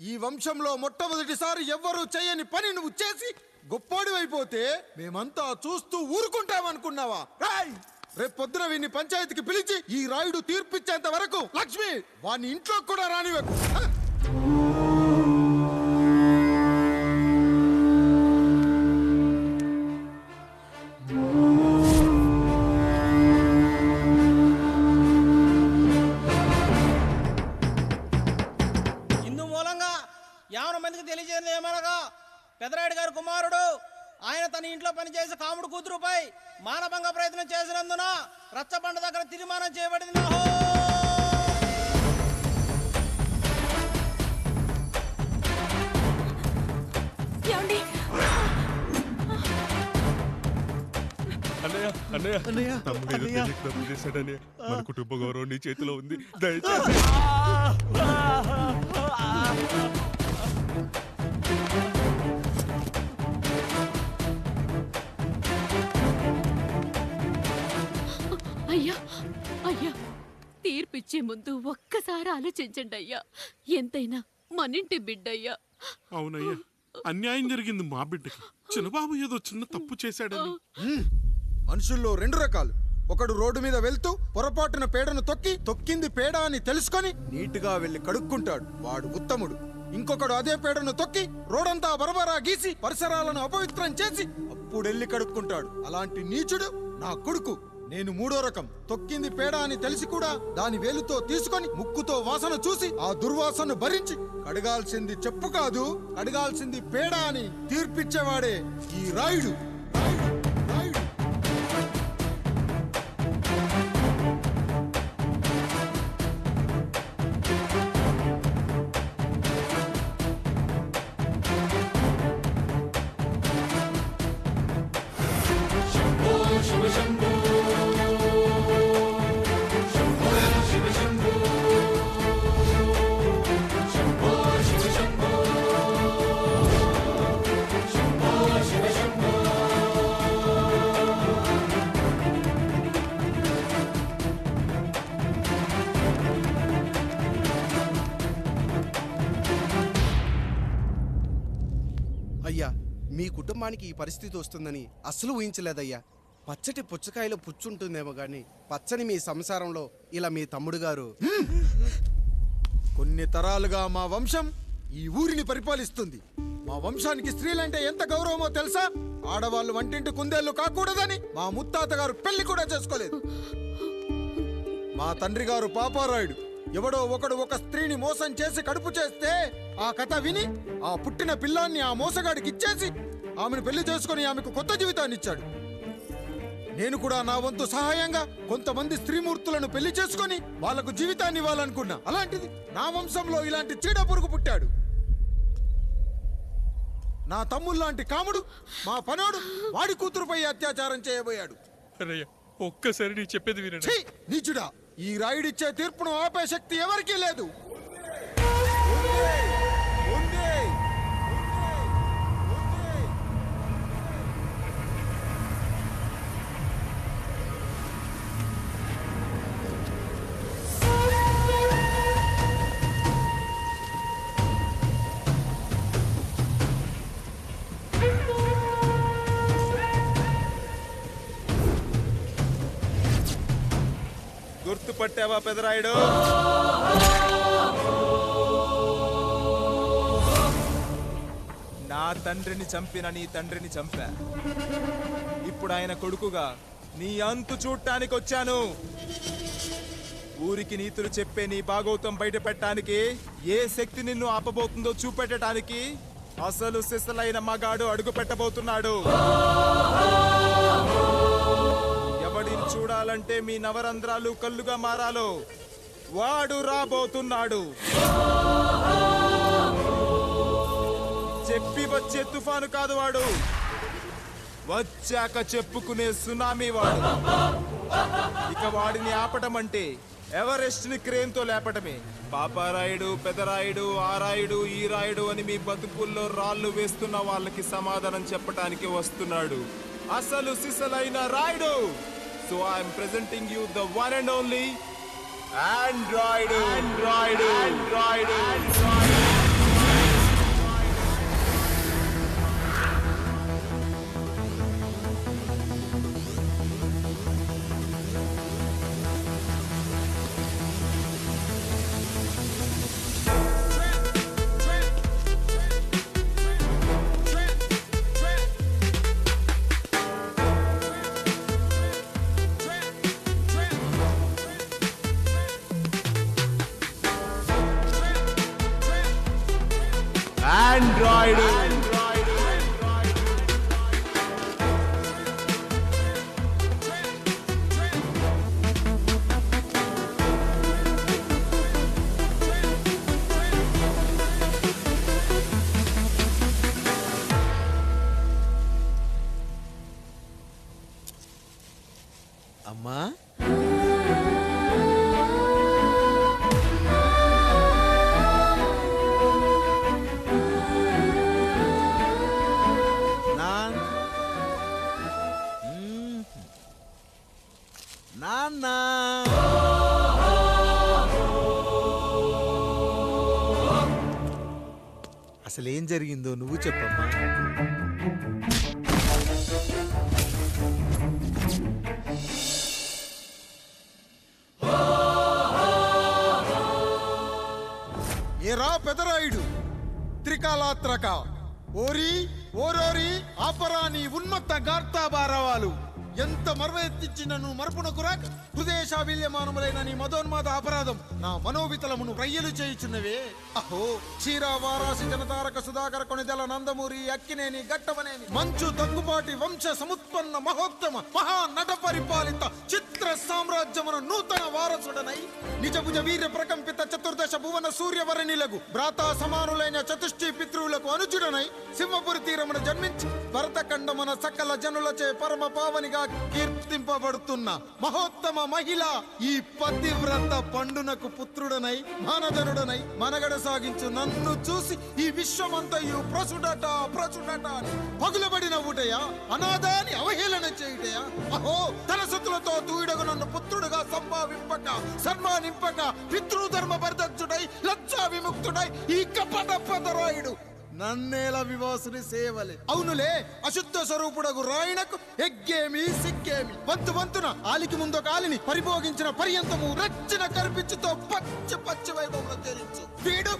ఈ వంశంలో మొట్టమొదటిసారి ఎవ్వరూ చేయని పని నువ్వు చేసి గొప్పోడివైపోతే మేమంతా చూస్తూ ఊరుకుంటామనుకున్నావా? రేపు పొద్దున వీడిని పంచాయతీకి పిలిచి ఈ రాయుడు తీర్పిచ్చేంత వరకు లక్ష్మి వాడిని ఇంట్లో కూడా రానివ్వకు. ఇందు మూలంగా 50 మందికి తెలియజేయడం ఏమనగా పెదరాయుడు గారి కుమారుడు ఆయన తన ఇంట్లో పనిచేసే కాముడు కూతురుపై మానభంగ ప్రయత్నం చేసినందున రచ్చబండ దగ్గర తీర్మానం చేయబడింది. అన్నయ్య అన్నయ్య అన్నయ్య తమ్ముడు ఏదో తప్పు చేశాడన్నయ్య. మన కుటుంబ గౌరవం నీ చేతిలో ఉంది, దయచేసి. అయ్యా అయ్యా, తీర్పిచ్చే ముందు ఒక్కసారి ఆలోచించండి అయ్యా. ఎంతైనా మనింటి బిడ్డయ్యా. అవునయ్యా, అన్యాయం జరిగింది మా బిడ్డకి. చిన్నబాబు ఏదో చిన్న తప్పు చేశాడని. మనుషుల్లో 2 రకాలు. ఒకడు రోడ్డు మీద వెళ్తూ పొరపాటున పేడను తొక్కింది పేడ అని తెలుసుకొని నీటుగా వెళ్లి కడుక్కుంటాడు, వాడు ఉత్తముడు. ఇంకొకడు అదే పేడను తొక్కి రోడంతా బరబరా గీసి పరిసరాలను అపవిత్రం చేసి అప్పుడెళ్ళి కడుక్కుంటాడు. అలాంటి నీచుడు నా కొడుకు. నేను 3వ రకం. తొక్కింది పేడ అని తెలిసి కూడా దాని వేలుతో తీసుకొని ముక్కుతో వాసన చూసి ఆ దుర్వాసన భరించి కడగాల్సింది చెప్పు కాదు, కడగాల్సింది పేడ అని తీర్పిచ్చేవాడే ఈ రాయుడు. అయ్యా, మీ కుటుంబానికి ఈ పరిస్థితి వస్తుందని అసలు ఊహించలేదయ్యా. పచ్చటి పుచ్చకాయలో పుచ్చుంటుందేమో గాని పచ్చని మీ సంసారంలో ఇలా మీ తమ్ముడు గారు. కొన్ని తరాలుగా మా వంశం ఈ ఊరిని పరిపాలిస్తుంది. మా వంశానికి స్త్రీలంటే ఎంత గౌరవమో తెలుసా? ఆడవాళ్ళు వంటింటి కుందేళ్లు కాకూడదని మా ముత్తాత గారు పెళ్లి కూడా చేసుకోలేదు. మా తండ్రి గారు పాపారాయుడు ఎవడో ఒకడు ఒక స్త్రీని మోసం చేసి కడుపు చేస్తే ఆ కథ విని ఆ పుట్టిన పిల్లాన్ని ఆ మోసగాడికి ఇచ్చేసి ఆమెను పెళ్లి చేసుకుని ఆమెకు కొత్త జీవితాన్ని ఇచ్చాడు. నేను కూడా నా వంతు సహాయంగా కొంతమంది స్త్రీమూర్తులను పెళ్లి చేసుకుని వాళ్లకు జీవితాన్ని ఇవ్వాలనుకున్నా. అలాంటిది నా వంశంలో ఇలాంటి చీడ పురుగు పుట్టాడు. నా తమ్ముళ్ళలాంటి కాముడు మా పనోడు వాడి కూతురుపై అత్యాచారం చేయబోయాడు. ఒక్కసారి నీ చెప్పేది వినండి. ఛీ, నీచుడా! ఈ రాయుడిచ్చే తీర్పును ఆపే శక్తి ఎవరికీ లేదు. గుర్తుపట్టావా పెదరాయుడు? నా తండ్రిని చంపిన నీ తండ్రిని చంపా. ఇప్పుడు ఆయన కొడుకుగా నీ అంతు చూడటానికి వచ్చాను. ఊరికి నీతులు చెప్పే నీ భాగవతం బయట పెట్టడానికి ఏ శక్తి నిన్ను ఆపబోతుందో చూపెట్టడానికి అసలు సిసలైన మగాడు అడుగు పెట్టబోతున్నాడు. ఎవడిని చూడాలంటే మీ నవరంధ్రాలు కళ్ళుగా మారాలో వాడు రాబోతున్నాడు. చెప్పి వచ్చే తుఫాను కాదు వాడు, వచ్చాక చెప్పుకునే సునామీ వాడు. ఇక వాడిని ఆపటం అంటే ఎవరెస్ట్ ని క్రేన్ తో లేపటమే. పాపారాయుడు, పెదరాయుడు, ఆ రాయుడు, ఈ రాయుడు అని మీ బతుకుల్లో రాళ్లు వేస్తున్న వాళ్ళకి సమాధానం చెప్పటానికి వస్తున్నాడు అసలు సిసలైన Rayudu. So I am presenting you the one and only Android. Android. Android. Android. Android. అమ్మా నాన్న అసలేం జరిగిందో నువ్వు చెప్పమ్మా. ఏరా పెదరాయుడు త్రికాలాత్రక ఓరి ఓరోరి ఆపరాని ఉన్మత్త గార్తాబారవాలు ఎంత మర్వెత్తించినను మరపునకు రాక హృదయశావిల్యమానములైన నీ మదోన్మాద అపరాధం నా మనోవితలమును రయ్యలు చేయుచున్నవే. అహో క్షీర వారాసి జనతారక సుధాకర కొనిదెల నందమూరి అక్కినేని గట్టవనేని మంచు దగ్గుబాటి వంశ సముత్పన్న మహోత్తమ మహా నట పరిపాలిత చిత్ర సామ్రాజ్యమున నూతన వారసుడనై నిజభుజ వీర్య ప్రకంపిత చతుర్దశ భువన సూర్యవరణిలకు భ్రాతా సమానులైన చతుష్టి పితృవులకు అనుజుడనై సింహపురి తీరమున జన్మించి భరతఖండమున సకల జనులచే పరమ పావనిగా కీర్తింపబడుతున్న మహోత్తమ మహిళ ఈ పతివ్రత పండునకు పుత్రుడనై మానధనుడనై మనగడ సాగించు నన్ను చూసి ఈ విశ్వమంతయు ప్రసుడట ప్రసుడట అని పగులబడిన ఊటయా అనాథాన్ని అవహేళన చేయుటయా. అహో తన సుతులతో తూయిడగు నన్ను పుత్రుడుగా సంభావింపక సన్మానింపక పితృధర్మ పరిదక్షుడై లజ్జా విముక్తుడై ఈ కపట పదరాయుడు నన్నేల వివాసుని సేవలే. అవునులే అశుద్ధ స్వరూపుడగు రాయణకు ఎగ్గేమి సిగ్గేమి వంతు వంతున ఆలికి ముందు కాలిని పరిభోగించిన పర్యంతము రచ్చిన కర్పిచ్చుతో పచ్చి పచ్చి వైభవంలో చేరించు వీడు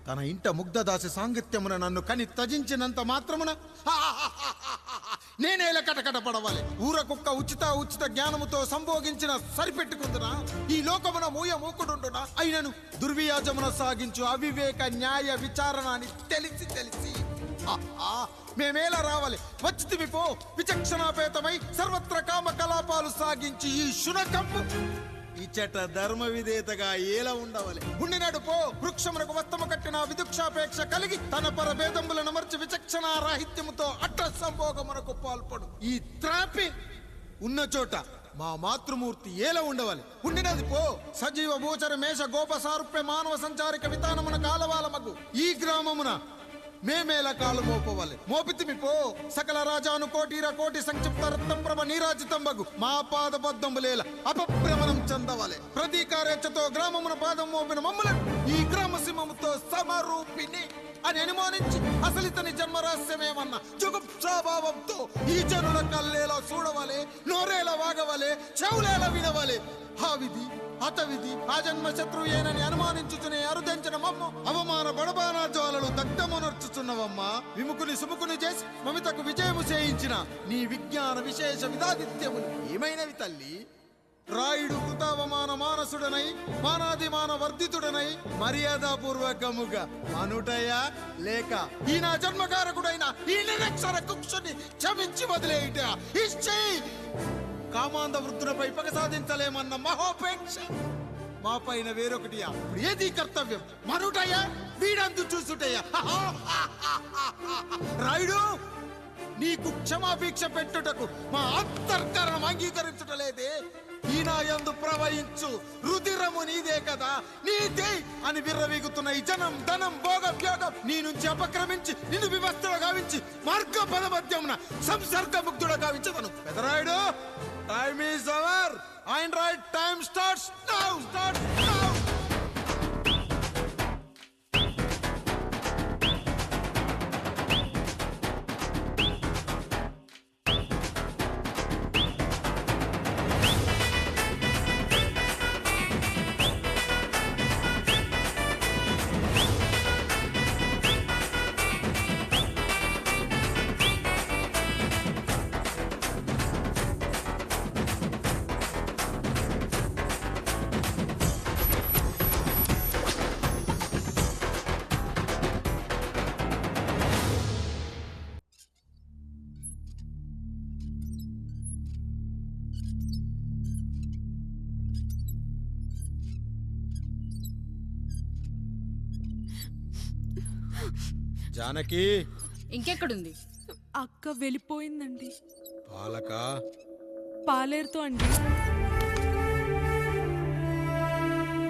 తన ఇంట ముగ్ధదాసి సాంగత్యమున నన్ను కని తజించినంత మాత్రమున నేనేల కటకట పడవాలి. ఊర కుక్క ఉచిత జ్ఞానముతో సంభోగించిన సరిపెట్టుకుందునా ఈ లోకమున మూయ మూకుడుండునా అయినను దుర్వ్యాజమున సాగించు అవివేక న్యాయ విచారణ అని తెలిసి మేమేలా రావాలి వచ్చితివి పో. విచక్షణాపేతమై సర్వత్ర కామ కలాపాలు సాగించి ఈ శునకంపు ఇచ్చట ధర్మ విధేతగా ఏలా ఉండవాలి ఉండినాడు పో. వృక్షమునకు వత్తము కట్టిన విదుక్షాపేక్ష కలిగి తన పరభేదములను మర్చి విచక్షణ రాహిత్యముతో అట్ట సంభోగమునకు పాల్పడు ఈ త్రాపి ఉన్న చోట మా మాతృమూర్తి ఏలా ఉండవాలి ఉండినది పో. సజీవ భూచర మేష గోప సారూప్య మానవ సంచారిక విధానమున కాలవాలమగు ఈ గ్రామమున మేమేలా కాలు మోపవాలి మోపితిమి పో. సకల రాజాను కోటిర కోటి సంక్షిప్త రత్నప్రభ నీరాజితంబగు మా పాదబద్ధములేల అపభ్రమణం చెందవాలి. ప్రతీకారేచ్ఛతో గ్రామమున పాదం మోపిన మమ్మలను ఈ గ్రామ సింహముతో సమరూపిణి అని అనుమానించి అసలితని జన్మరహస్యమేమన్నా జుగుప్సాభావంతో ఈ జనుల కల్లేలా చూడవాలి, నోరేలా వాగవాలి, చెవులేలా వినవాలి. ఆ విధి హతవిధి ఆ జన్మ శత్రువు ఏనని అనుమానించుచునే అరుదించిన మమ్మ అవమాన బడబానా జ్వాలలు దగ్ధమునర్చుచున్నవమ్మ. విముకుని సుముకుని చేసి మమితకు విజయము చేయించిన నీ విజ్ఞాన విశేష విధాదిత్యములు ఏమైనవి తల్లి. రాయుడు కృతావమాన మానసుడనై మానాదిమాన వర్ధితుడనై మర్యాదాపూర్వకముగా అనుటయా లేక ఈ నా జన్మకారకుడైన ఈ నిరక్షర కుక్షుని క్షమించి వదిలేయుట ఇచ్చే కామాంధ వృద్ధులపై పగ సాధించలేమన్న మహోపేక్ష మా పైన వేరొకటియా ఏది కర్తవ్యం మనుటయా వీడందు చూసుటయా. రాయుడు నీకు క్షమాభిక్ష పెట్టుటకు మా అంతర్కరణం అంగీకరించుటలేదే. ఈనాయందు ప్రవహించు రుధిరము నీదే కదా నీదే అని విర్రవీగుతున్న ఈ జనం ధనం భోగభ్యోగం నీ నుంచి అపక్రమించి నిన్ను వివస్థలో గావించి మార్గ పదమధ్యమున సంసర్గ ముగ్ధుడ గావించదను. Pedarayudu time is over and right time starts now. Janaki ఇంకెక్కడుంది? అక్క వెళ్ళిపోయిందండి. పాలక పాలేరుతో అండి.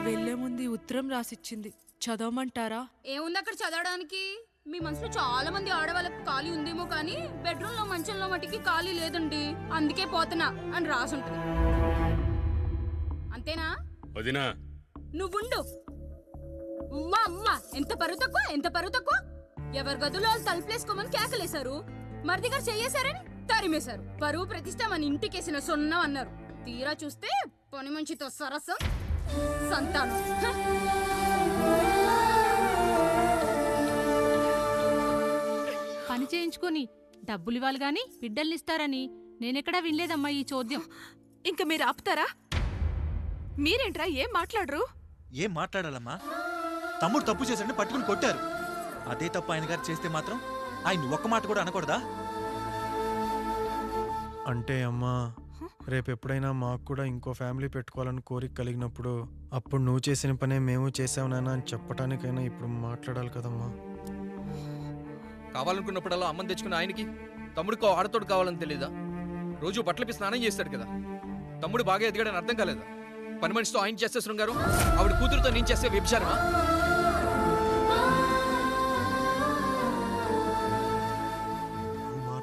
వెళ్లే ముందు ఈ ఉత్తరం రాసిచ్చింది, చదవమంటారా? ఏముంది అక్కడ చదవడానికి? మీ మనసులో చాలా మంది ఆడవాళ్ళకి ఖాళీ ఉందేమో కానీ బెడ్రూమ్ లో మంచంలో మట్టికి ఖాళీ లేదండి, అందుకే పోతున్నా అని రాసుంటది. అంతేనా? వదినా నువ్వుండు. ఉమ్మా అమ్మా, ఎంత పరువు తక్కువ. ఎవరి గదులో వాళ్ళు తలుపులేసుకోమని కేకలేశారు, మరిది గారు చెయ్యేశారని తరిమేశారు. పరువు ప్రతిష్ట మన ఇంటికేసిన సొన్నం అన్నారు. తీరా చూస్తే పని మంచితో సరసం, సంతానం. పని చేయించుకొని డబ్బులు ఇవ్వాలి గాని బిడ్డల్నిస్తారని నేనెక్కడా వినలేదమ్మా ఈ చోద్యం. ఇంక మీరు ఆపుతారా? మీరేంట్రా ఏం మాట్లాడరు? ఏం మాట్లాడాలమ్మా? తమ్ముడు తప్పు చేశాడని పట్టుకుని కొట్టారు. అదే తప్పు ఆయన గారు చేస్తే మాత్రం ఆయన ఒక్క మాట కూడా అనకూడదా? అంటే అమ్మా, రేపు ఎప్పుడైనా మాకు కూడా ఇంకో ఫ్యామిలీ పెట్టుకోవాలని కోరిక కలిగినప్పుడు అప్పుడు నువ్వు చేసిన పనే మేము చేసావు నాన్న అని చెప్పటానికైనా ఇప్పుడు మాట్లాడాలి కదమ్మా. కావాలనుకున్నప్పుడల్లా అమ్మని తెచ్చుకున్న ఆయనకి తమ్ముడికో ఆడతోడు కావాలని తెలీదా? రోజు బట్టలపి స్నానం చేస్తాడు కదా. తమ్ముడు బాగా ఎదిగాడని అర్థం కాలేదా? పని మనిషితో ఆయన చేస్తే శృంగారం, ఆవిడ కూతురుతో నేను చేస్తే వ్యభిచారమా?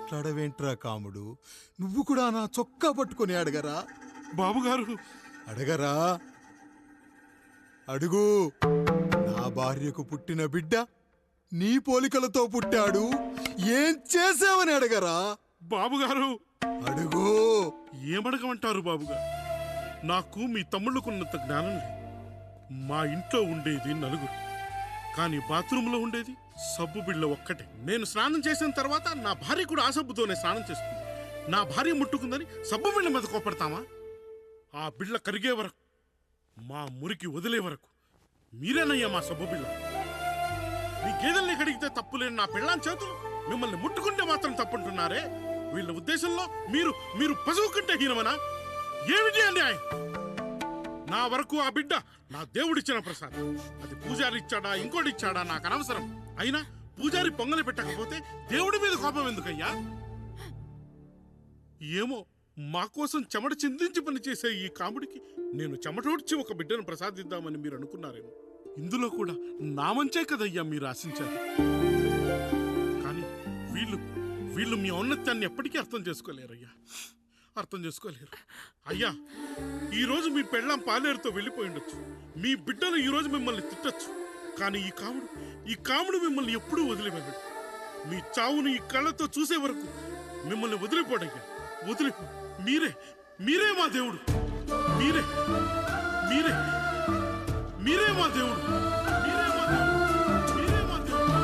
మాట్లాడవేంట్రా కాముడు? నువ్వు కూడా నా చొక్కా పట్టుకొని అడగరా? బాబుగారు అడగరా? అడుగు. నా భార్యకు పుట్టిన బిడ్డ నీ పోలికలతో పుట్టాడు, ఏం చేసావని అడగరా? బాబుగారు అడుగు. ఏమడగమంటారు బాబుగారు? నాకు మీ తమ్ముళ్ళకున్నంత జ్ఞానం లేదు. మా ఇంట్లో ఉండేది నలుగురు, కానీ బాత్రూంలో ఉండేది సబ్బు బిళ్ళ ఒక్కటే. నేను స్నానం చేసిన తర్వాత నా భార్య కూడా ఆ సబ్బుతోనే స్నానం చేస్తుంది. నా భార్య ముట్టుకుందని సబ్బు బిళ్ళ మీద కోపడతామా? ఆ బిళ్ళ కరిగే వరకు, మా మురికి వదిలే వరకు మీరేనయ్యా మా సబ్బు బిళ్ళ. మీ గేదెల్ని కడిగితే తప్పులేని నా పిల్లాని చేతులు మిమ్మల్ని ముట్టుకుంటే మాత్రం తప్పుంటున్నారే. వీళ్ళ ఉద్దేశంలో మీరు పశువు కంటే హీనమనా? ఏమిటి అన్యాయం? నా వరకు ఆ బిడ్డ నా దేవుడిచ్చిన ప్రసాదం. అది పూజారి ఇచ్చాడా ఇంకోటి ఇచ్చాడా నాకు అనవసరం. అయినా పూజారి పొంగలి పెట్టకపోతే దేవుడి మీద కోపం ఎందుకయ్యా? ఏమో, మా కోసం చెమట చిందించి పనిచేసే ఈ కాముడికి నేను చెమటోడ్చి ఒక బిడ్డను ప్రసాదిద్దామని మీరు అనుకున్నారేమో. ఇందులో కూడా నా మంచే కదయ్యా మీరు ఆశించారు. కానీ వీళ్ళు మీ ఔన్నత్యాన్ని ఎప్పటికీ అర్థం చేసుకోలేరయ్యా, అర్థం చేసుకోలేరు. అయ్యా, ఈరోజు మీ పెళ్ళాం పాలేరుతో వెళ్ళిపోయి ఉండొచ్చు, మీ బిడ్డలు ఈరోజు మిమ్మల్ని తిట్టచ్చు, కానీ ఈ కాముడు మిమ్మల్ని ఎప్పుడూ వదిలిపెట్టడు. మీ చావును ఈ కళ్ళతో చూసే వరకు మిమ్మల్ని వదిలిపోడయ్యా, వదిలిపో. మీరే మా దేవుడు, మీరే మా దేవుడు, మీరే మా దేవుడు, మీరే మా దేవుడు.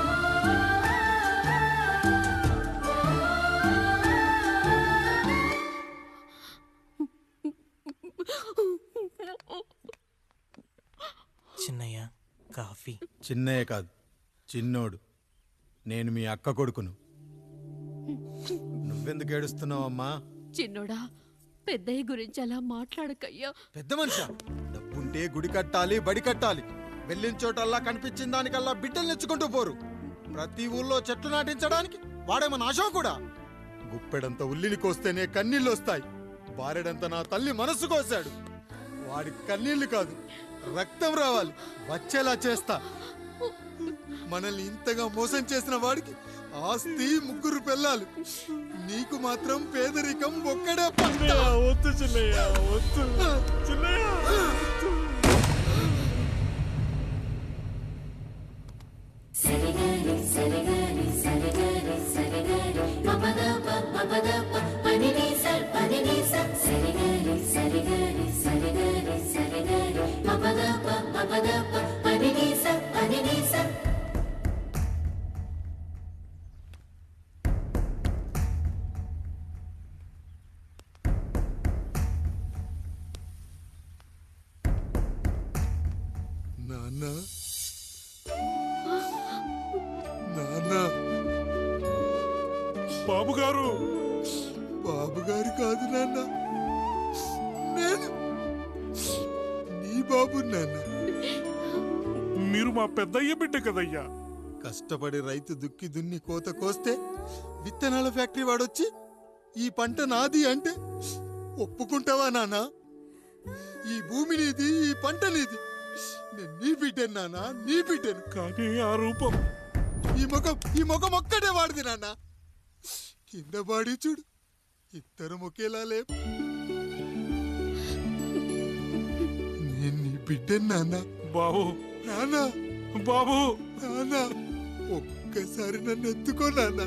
చిన్నయ్య కాఫీ. చిన్నయ్య కాదు, చిన్నోడు. నేను మీ అక్క కొడుకును. నువ్వెందుకు ఏడుస్తున్నావమ్మా? చిన్నోడా, పెద్దయ్య గురించి అలా మాట్లాడకయ్యా. పెద్ద మనిషా? డబ్బుంటే గుడి కట్టాలి, బడి కట్టాలి. వెళ్ళిన చోటల్లా కనిపించిన దానికల్లా బిడ్డలు నెచ్చుకుంటూ పోరు. ప్రతి ఊళ్ళో చెట్లు నాటించడానికి వాడేమో నాశం కూడా. గుప్పెడంత ఉల్లిని కోస్తేనే కన్నీళ్ళు వస్తాయి. బారెడంత నా తల్లి మనస్సు కోసాడు. వాడి కన్నీళ్లు కాదు, రక్తం రావాలి, వచ్చేలా చేస్తా. మనల్ని ఇంతగా మోసం చేసిన వాడికి ఆస్తి 3 పిల్లలు, నీకు మాత్రం పేదరికం ఒక్కడే పంట. వద్దు చిన్నయ్య, వద్దు చిన్నయ్య. నాన్న, నాన్న, బాబుగారు, బాబుగారు కాదు నాన్న, నేను నీ బాబు నాన్న. మీరు మా పెద్దయ్య బిడ్డ కదయ్యా. కష్టపడి రైతు దుక్కి దున్ని కోత కోస్తే విత్తనాల ఫ్యాక్టరీ వాడొచ్చి ఈ పంట నాది అంటే ఒప్పుకుంటావా నాన్న? ఈ భూమి నీది, ఈ పంట నీది. నేను నీ బిడ్డను నాన్న, నీ బిడ్డను. కానీ ఆ రూపం, ఈ ముఖం ఒక్కటే వాడిది నాన్న. కింద బాడి చూడు, ఇద్దరం ఒకేలా లేవు. నేను నీ బిడ్డను నాన్న. బాబు, నాన్న, బాబు, నాన్న, ఒక్కసారి నన్ను ఎత్తుకో నాన్న.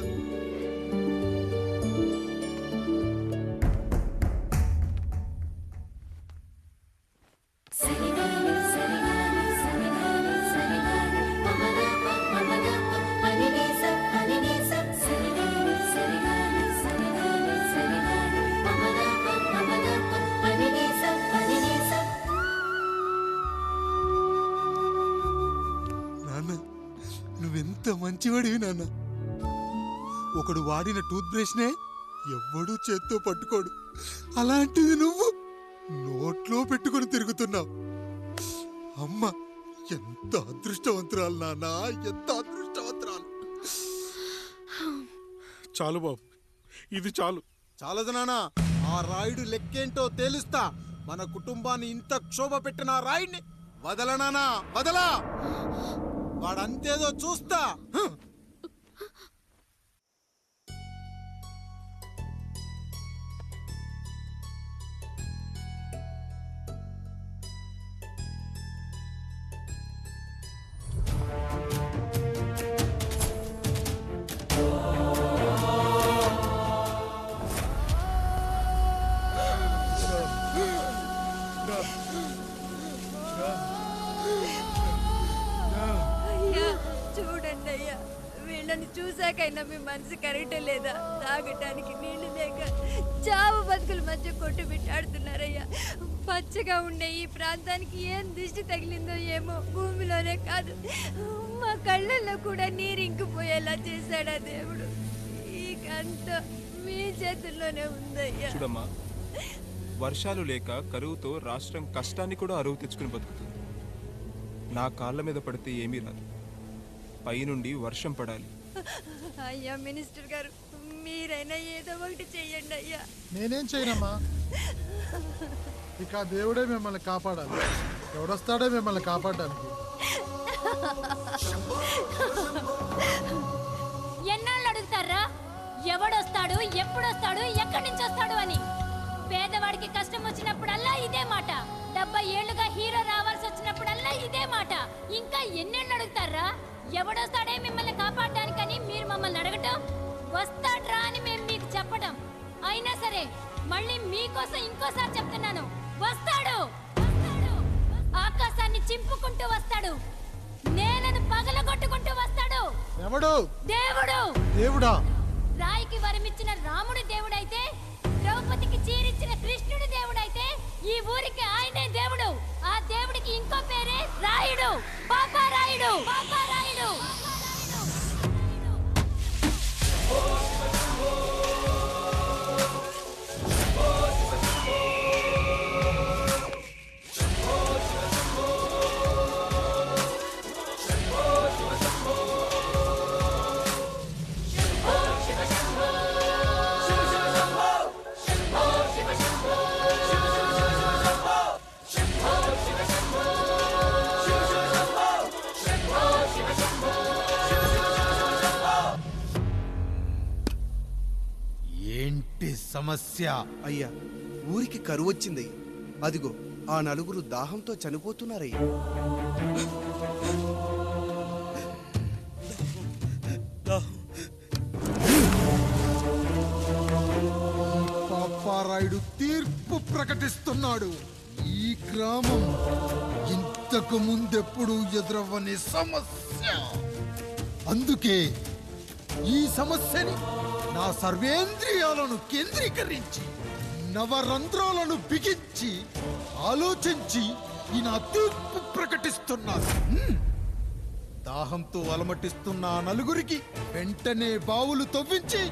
నువ్వెంత మంచివాడివి నాన్న. ఒకడు వాడిన టూత్ బ్రష్నే ఎవ్వడూ చేత్తో పట్టుకోడు, అలాంటిది నువ్వు నోట్లో పెట్టుకుని తిరుగుతున్నావు. అమ్మ ఎంత అదృష్టవంతురాలు నాన్న, ఎంత అదృష్టవంతురాలు. చాలు బాబు, ఇది చాలు. చాలదు నాన్న, ఆ రాయుడు లెక్కేంటో తేలుస్తా. మన కుటుంబాన్ని ఇంత క్షోభ పెట్టిన ఆ రాయుడిని వదలనానా, వదలా. వాడంతేదో చూస్తా. చూడండి అయ్యా, వీళ్ళని చూసాకైనా మీ మనసు కరెక్ట్ లేదా? తాగటానికి నీళ్లు లేక చావు బతుకుల మధ్య కొట్టు బిట్టాడుతున్నారయ్యా. పచ్చగా ఉండే ఈ ప్రాంతానికి ఏం దిష్టి తగిలిందో ఏమో. భూమిలోనే కాదు, మా కళ్ళల్లో కూడా నీరు ఇంకిపోయేలా చేశాడా దేవుడు. ఈ కంత మీ చేతుల్లోనే ఉందయ్యా. చూడమ్మా, వర్షాలు లేక కరువుతో రాష్ట్రం కష్టాన్ని కూడా అరువు తెచ్చుకుని బతుకుతుంది. నా కాళ్ళ మీద పడితే ఏమీ రాదు, పైనుండి వర్షం పడాలి. అయ్యా మినిస్టర్ గారు, మీరైనా ఏదో ఒకటి చెయ్యండి అయ్యా. నేనేం చేయనమ్మా, ఇక దేవుడే మిమ్మల్ని కాపాడాలి. ఎవడొస్తాడే మిమ్మల్ని కాపాడడానికి? ఎన్నాళ్ళు అడుగుతారా ఎవడొస్తాడు, ఎప్పుడొస్తాడు, ఎక్కడి నుంచి వస్తాడు అని? పేదవాడికి కష్టం వచ్చినప్పుడల్లా ఇదే మాట. 70 ఏళ్లుగా హీరో రావాల్సి వచ్చినప్పుడల్లా ఇదే మాట. ఇంకా ఎన్నేళ్ళు అడుగుతారా ఎవడొస్తాడే మిమ్మల్ని కాపాడడానికని? మీరు మమ్మల్ని అడగటం, వస్తాడ్రా అని మేము మీకు చెప్పడం. అయినా సరే మళ్ళీ మీకోసం ఇంకోసారి చెప్తున్నాను, వస్తాడు. ఆకాశాన్ని చింపుకుంటూ వస్తాడు, నేలను పగలగొట్టుకుంటూ వస్తాడు. ఎవడు? దేవుడు. దేవుడా? రాయికి వరమిచ్చిన రాముడి దేవుడైతే, ద్రౌపదికి చీరిచ్చిన కృష్ణుడి దేవుడైతే, ఈ ఊరికి ఆయనే దేవుడు. ఆ దేవుడికి ఇంకో పేరే రాయుడు, పాపారాయుడు. పాపారాయుడు. శంభో శివ సమస్య. అయ్యా ఊరికి కరువు వచ్చిందయ్యా. అదిగో ఆ నలుగురు దాహంతో చనిపోతున్నారయ్యా. పాపారాయుడు తీర్పు ప్రకటిస్తున్నాడు. ఈ గ్రామం ఇంతకు ముందెప్పుడు ఎదురవ్వని సమస్య. అందుకే ఈ సమస్యని నా సర్వేంద్రియాలను కేంద్రీకరించి నవరంధ్రాలను బిగించి ఆలోచించి ఈ నా తీర్పు ప్రకటిస్తున్నాను. దాహంతో అలమటిస్తున్న ఆ నలుగురికి వెంటనే బావులు తవ్వించి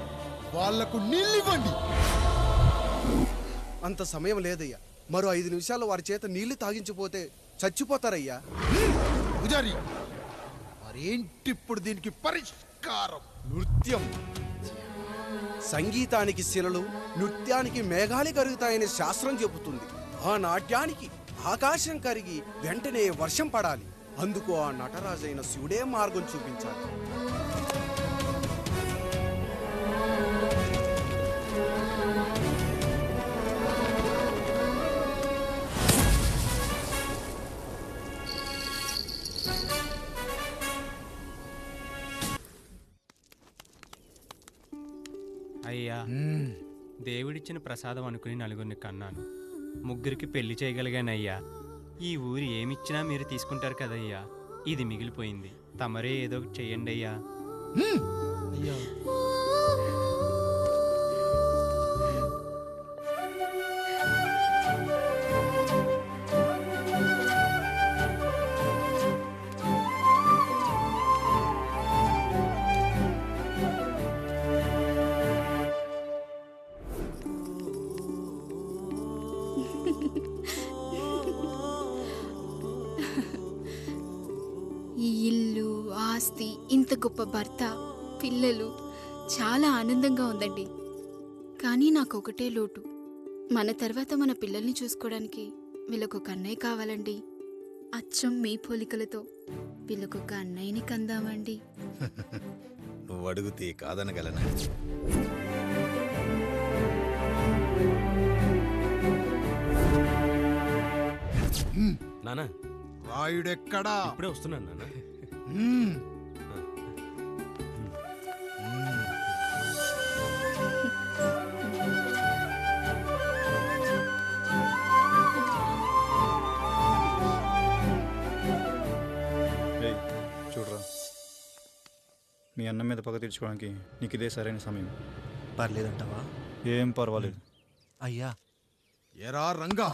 వాళ్లకు నీళ్ళివ్వండి. అంత సమయం లేదయ్యా. మరో 5 నిమిషాల్లో వారి చేత నీళ్లు తాగించిపోతే చచ్చిపోతారయ్యా. పూజారి మరేంటిప్పుడు దీనికి పరిష్కారం? నృత్యం. సంగీతానికి శిలలు, నృత్యానికి మేఘాలు కరుగుతాయని శాస్త్రం చెబుతుంది. ఆ నాట్యానికి ఆకాశం కరిగి వెంటనే వర్షం పడాలి. అందుకు ఆ నటరాజైన శివుడే మార్గం చూపించాలి. అయ్యా, దేవుడిచ్చిన ప్రసాదం అనుకుని నలుగురిని కన్నాను. 3 పెళ్లి చేయగలిగానయ్యా. ఈ ఊరు ఏమిచ్చినా మీరు తీసుకుంటారు కదయ్యా. ఇది మిగిలిపోయింది. తమరే ఏదో ఒకటి చెయ్యండి అయ్యా. అయ్యా ఈ ఇల్లు, ఆస్తి, ఇంత గొప్ప భర్త, పిల్లలు చాలా ఆనందంగా ఉందండి. కానీ నాకు ఒకటే లోటు. మన తర్వాత మన పిల్లల్ని చూసుకోవడానికి వీళ్ళకొక అన్నయ్య కావాలండి. అచ్చం మీ పోలికలతో వీళ్ళకొక అన్నయ్యని కందామండి. నువ్వు అడిగితే కాదనగలనా? నానా రాయుడెక్కడా? ఇప్పుడే వస్తున్నాను నాన్న. చూడరా, మీ అన్న మీద పగ తీర్చుకోవడానికి నీకు ఇదే సరైన సమయం. పర్లేదంటావా? ఏం పర్వాలేదు. అయ్యా. ఎరా రంగా,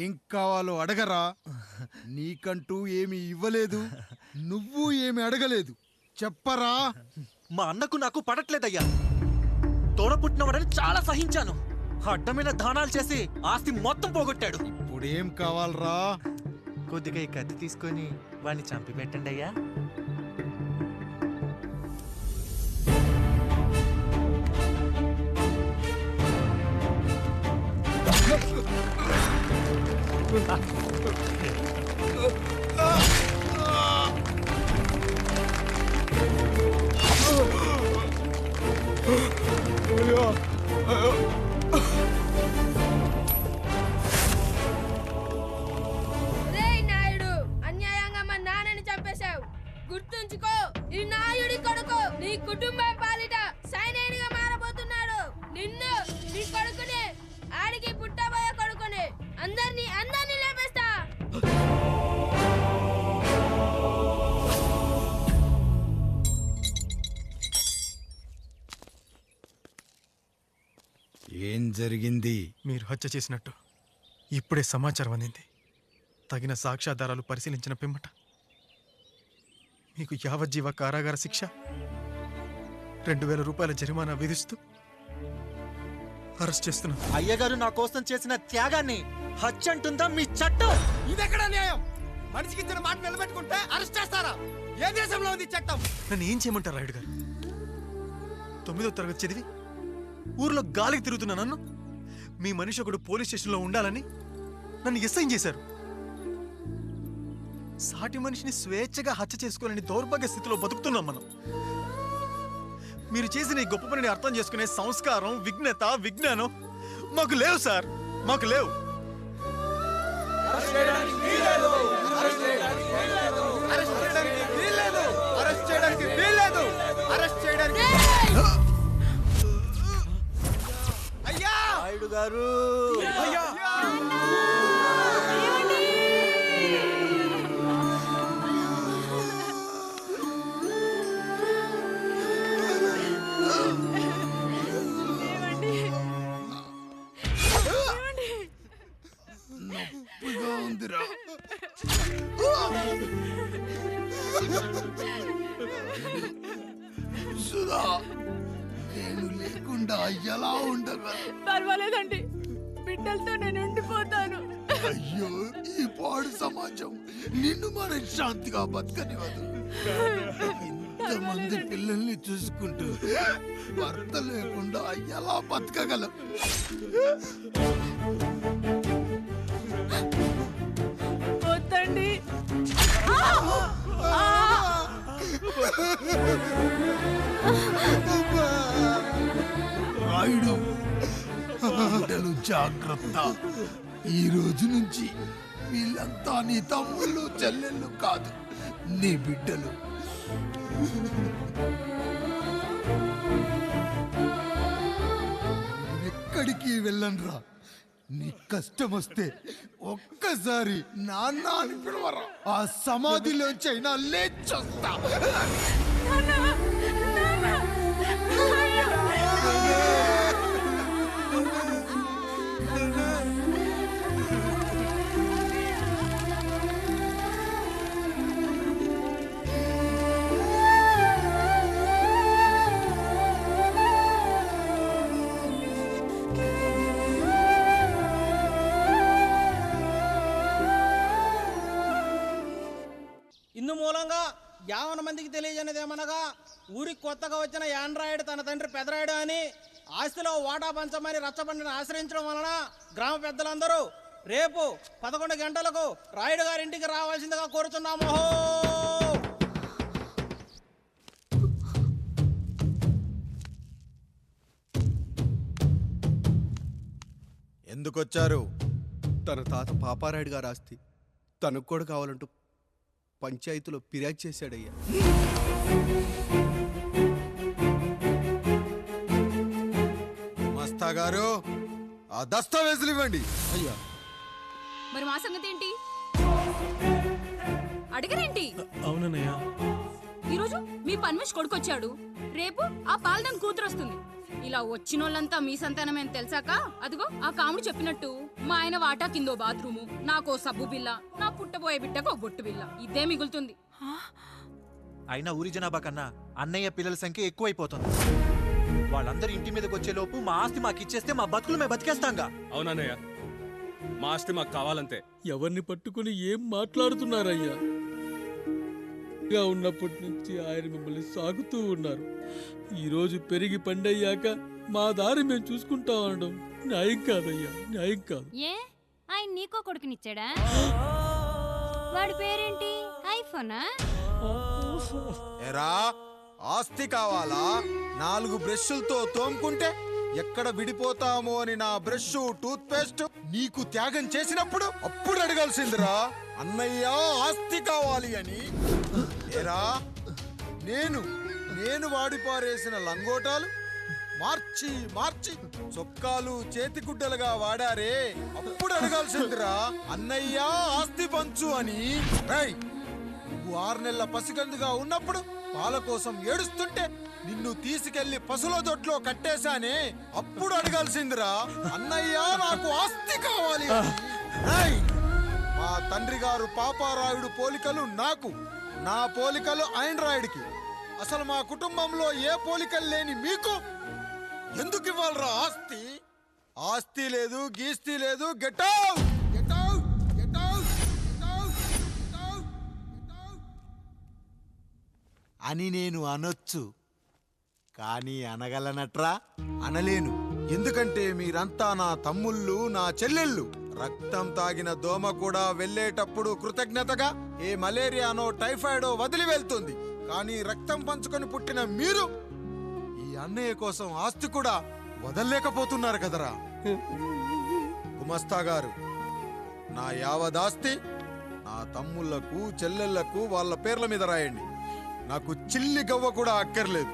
ఏం కావాలో అడగరా. నీకంటూ ఏమి ఇవ్వలేదు, నువ్వు ఏమి అడగలేదు. చెప్పరా. మా అన్నకు నాకు పడట్లేదయ్యా. తోడ పుట్టినవాడని చాలా సహించాను. అడ్డమైన దానాలు చేసి ఆస్తి మొత్తం పోగొట్టాడు. ఇప్పుడేం కావాలరా? కొద్దిగా ఈ కత్తి తీసుకొని వాడిని చంపి పెట్టండి అయ్యా. నాయుడు, అన్యాయంగా మా నాన్నని చంపేశావు. గుర్తుంచుకో, ఈ నాయుడి కొడుకు నీ కుటుంబం పాలిట సైనికుడిగా మారబోతున్నాడు. నిన్ను, నీ కొడుకుని, ఆడికి పుట్టబోయే కొడుకుని అందరినీ లేపేస్తా. ఏం జరిగింది? మీరు హత్య చేసినట్టు ఇప్పుడే సమాచారం అందింది. తగిన సాక్ష్యాధారాలు పరిశీలించిన పిమ్మట మీకు యావజ్జీవ కారాగార శిక్ష, 2000 రూపాయల జరిమానా విధిస్తూ అరెస్ట్ చేస్తున్నాం. అయ్యగారు నా కోసం చేసిన త్యాగాన్ని హత్య అంటుందా మీ చట్టం? ఇదెక్కడ న్యాయం? మనిషికి ఇచ్చిన మాట నిలబెట్టుకుంటే అరెస్ట్ చేస్తారా? ఏ దేశంలో ఉంది చట్టం? నన్ను ఏం చేయమంటారు రాయుడు గారు? 9వ తరగతి చదివి ఊర్లో గాలికి తిరుగుతున్నా నన్ను మీ మనిషి ఒకడు పోలీస్ స్టేషన్లో ఉండాలని నన్ను ఎస్ఐ చేశారు. సాటి మనిషిని స్వేచ్ఛగా హత్య చేసుకోవాలని దౌర్భాగ్య స్థితిలో బతుకుతున్నాం మనం. మీరు చేసిన ఈ గొప్ప పనిని అర్థం చేసుకునే సంస్కారం, విజ్ఞత, విజ్ఞానం మాకు లేవు సార్, మాకు లేవు. అయ్యా నాయుడు గారు, నొప్పిగా ఉందిరా. సుధా, నేను లేకుండా ఎలా ఉండగలను? పర్వాలేదండి, బిడ్డలతో నేను ఉండిపోతాను. అయ్యో, ఈ పాడు సమాజం నిన్ను మనశ్శాంతిగా బతకనివ్వదు. ఇంతమంది పిల్లల్ని చూసుకుంటూ భర్త లేకుండా ఎలా బతకగలం? వద్దండి. రాయుడు, బిడ్డలు జాగ్రత్త. ఈ రోజు నుంచి వీళ్ళంతా నీ తమ్ముళ్ళు చెల్లెళ్ళు కాదు, నీ బిడ్డలు. ఎక్కడికి వెళ్ళనురా. నీ కష్టం వస్తే ఒక్కసారి నాన్న అని పిలవరా. ఆ సమాధిలోంచి అయినా లేచొస్తా. ఇందు మూలంగా 50 మందికి తెలియజేయనిదేమనగా, ఊరికి కొత్తగా వచ్చిన యాండ్రాయిడ్ తన తండ్రి పెదరాయుడు అని ఆస్తిలో వాటా పంచమని రచ్చబండిని ఆశ్రయించడం వలన గ్రామ పెద్దలందరూ రేపు 11 గంటలకు రాయుడు గారింటికి రావాల్సిందిగా కోరుతున్నాము. ఎందుకొచ్చారు? తన తాత పాపారాయుడు గారు ఆస్తి తనకు కూడా కావాలంటూ పంచాయతీలో ఫిర్యాదు చేశాడయ్యా. మస్తా గారు, ఆ దస్తావేజులు ఇవ్వండి. అయ్యా, మరి మా సంగతి ఏంటి? అడగరేంటి? అవునన్నయ్య, ఈరోజు మీ పన్మేష్ కొడుకొచ్చాడు, రేపు ఆ పాలదన్ కూతురు వస్తుంది. ఇలా వచ్చినోళ్ళంతా మీ సంతానమేని తెలిసాక అదిగో ఆ కాముడు చెప్పినట్టు మా ఆయన వాటా కిందో బాత్రూము, నాకో సబ్బు బిల్ల, నా పుట్టబోయే బిడ్డకో బొట్టు బిల్ల, ఇదే మిగులుతుంది. అయినా ఊరి జనాభా కన్నా అన్నయ్య పిల్లల సంఖ్య ఎక్కువైపోతుంది. వాళ్ళందరూ ఇంటి మీదకి వచ్చే లోపు మా ఆస్తి మాకు ఇచ్చేస్తే మా బతుకులు మేము బతికేస్తాంగా. అవునన్నయ్య, మా ఆస్తి మాకు కావాలంతే. ఎవరిని పట్టుకుని ఏం మాట్లాడుతున్నారయ్యా? గా ఉన్నప్పటి నుంచి ఆయన మిమ్మల్ని సాగుతూ ఉన్నారు. ఈరోజు పెరిగి పండయ్యాక మా దారి మేము చూసుకుంటా ఉండడం న్యాయం కాదయ్యా, న్యాయం కాదు. ఏ ఆయన నీకో కొడుకునిచ్చాడా? వాడి పేరేంటి? ఐఫోనా? ఎరా, ఆస్తి కావాలా? 4 బ్రష్లతో తోముకుంటే ఎక్కడ విడిపోతామో అని నా బ్రష్, టూత్ పేస్ట్ నీకు త్యాగం చేసినప్పుడు అప్పుడు అడగాల్సిందిరా, అన్నయ్య ఆస్తి కావాలి అని. ఏరా, నేను వాడిపారేసిన లంగోటాలు మార్చి మార్చి చొక్కాలు చేతిగుడ్డలుగా వాడారే, అప్పుడు అడగాల్సిందిరా, అన్నయ్య ఆస్తి పంచు అని. నువ్వు 6 నెలల పసికందుగా ఉన్నప్పుడు పాల కోసం ఏడుస్తుంటే నిన్ను తీసుకెళ్లి పశువుల దొడ్లో కట్టేశానే, అప్పుడు అడగాల్సిందిరా, అన్నయ్య నాకు ఆస్తి కావాలి. మా తండ్రి గారు పాపారాయుడు పోలికలు నాకు, నా పోలికలు ఆండ్రాయిడ్కి. అసలు మా కుటుంబంలో ఏ పోలికలు లేని మీకు ఎందుకు ఇవ్వాలరా ఆస్తి? ఆస్తి లేదు, గీస్తి లేదు. Get out! అని నేను అనొచ్చు, కానీ అనగలనట్రా? అనలేను. ఎందుకంటే మీరంతా నా తమ్ముళ్ళు, నా చెల్లెళ్ళు. రక్తం తాగిన దోమ కూడా వెళ్ళేటప్పుడు కృతజ్ఞతగా ఏ మలేరియానో టైఫాయిడో వదిలి వెళ్తుంది. కానీ రక్తం పంచుకొని పుట్టిన మీరు ఈ అన్నయ్య కోసం ఆస్తి కూడా వదల్లేకపోతున్నారు కదరా. గుమస్తా గారు, నా యావదాస్తి నా తమ్ముళ్లకు చెల్లెళ్లకు వాళ్ళ పేర్ల మీద రాయండి. నాకు చిల్లి గవ్వ కూడా అక్కర్లేదు.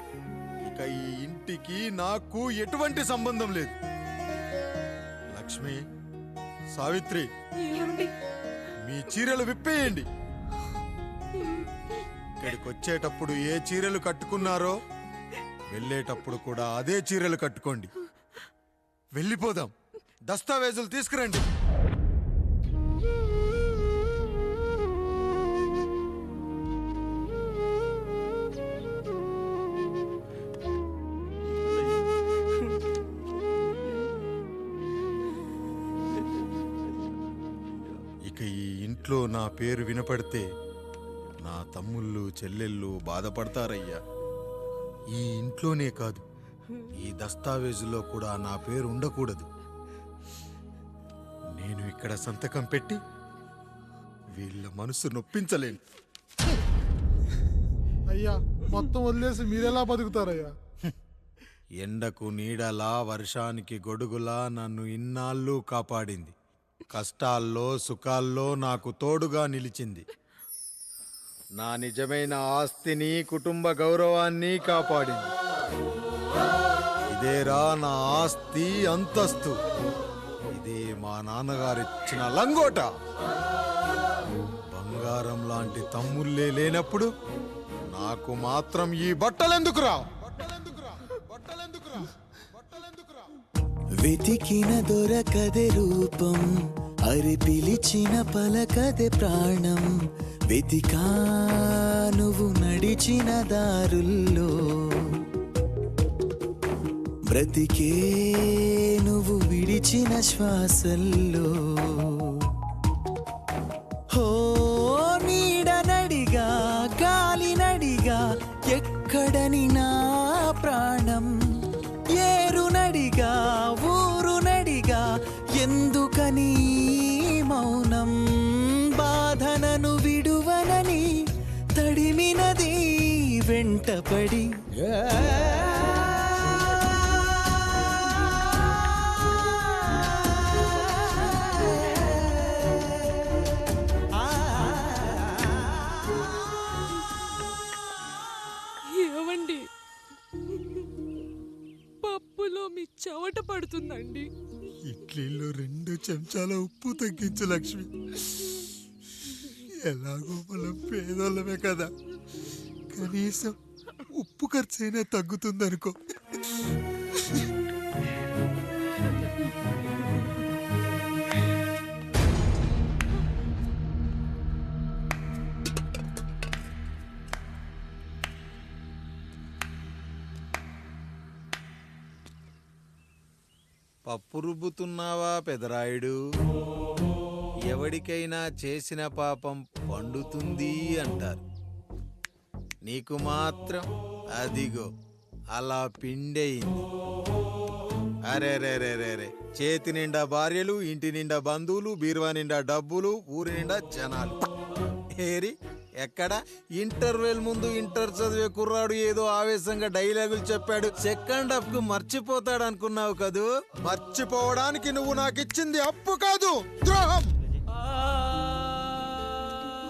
ఇక ఈ ఇంటికి నాకు ఎటువంటి సంబంధం లేదు. లక్ష్మి, సావిత్రి, మీ చీరలు విప్పేయండి. ఇక్కడికి వచ్చేటప్పుడు ఏ చీరలు కట్టుకున్నారో వెళ్ళేటప్పుడు కూడా అదే చీరలు కట్టుకోండి. వెళ్ళిపోదాం. దస్తావేజులు తీసుకురండి. ఇక ఈ ఇంట్లో నా పేరు వినపడితే నా తమ్ముళ్ళు చెల్లెళ్ళు బాధపడతారయ్యా. ఈ ఇంట్లోనే కాదు, ఈ దస్తావేజులో కూడా నా పేరు ఉండకూడదు. నేను ఇక్కడ సంతకం పెట్టి వీళ్ళ మనసు నొప్పించలేను. అయ్యా, మొత్తం వదిలేసి మీరెలా బతుకుతారయ్యా? ఎండకు నీడలా, వర్షానికి గొడుగులా నన్ను ఇన్నాళ్ళు కాపాడింది. కష్టాల్లో సుఖాల్లో నాకు తోడుగా నిలిచింది. నా నిజమైన ఆస్తిని, కుటుంబ గౌరవాన్ని కాపాడింది. ఇదేరా నా ఆస్తి, అంతస్తు. ఇదే మా నాన్నగారిచ్చిన లంగోట. బంగారం లాంటి తమ్ముళ్ళే లేనప్పుడు నాకు మాత్రం ఈ బట్టలెందుకురా? వెతికిన దొరకదే రూపం, అరి పిలిచిన పలకదే ప్రాణం. వెతికా నువ్వు నడిచిన దారుల్లో, బ్రతికే నువ్వు విడిచిన శ్వాసల్లో. హో నీడనడిగా, గాలినడిగా, ఎక్కడని నా ప్రాణం. ఏరునడిగా, ఊరునడిగా, ఎందుకని మౌనం. బాధనను విడువనని తడిమినది వెంటపడి. ఏవండి, పప్పులో మీ చెమట పడుతుందండి. ఇడ్లీలో 2 చెంచాల ఉప్పు తగ్గించు లక్ష్మి. ఎలాగో మనం పేదోళ్ళమే కదా, కనీసం ఉప్పు ఖర్చైనా తగ్గుతుందనుకో. పప్పు రుబ్బుతున్నావా పెదరాయుడు? ఎవడికైనా చేసిన పాపం పండుతుంది అంటారు. నీకు మాత్రం అదిగో అలా పిండయింది. అరే రే రే రే రే, చేతి నిండా భార్యలు, ఇంటి నిండా బంధువులు, బీరువా నిండా డబ్బులు, ఊరి నిండా జనాలు. ఏరి ఎక్కడ? ఇంటర్వెల్ ముందు ఇంటర్ చదివే కుర్రాడు ఏదో ఆవేశంగా డైలాగులు చెప్పాడు. సెకండ్ హాఫ్ కు మర్చిపోతాడు అనుకున్నావు కదూ? మర్చిపోవడానికి నువ్వు నాకిచ్చింది అప్పు కాదు, ద్రోహం.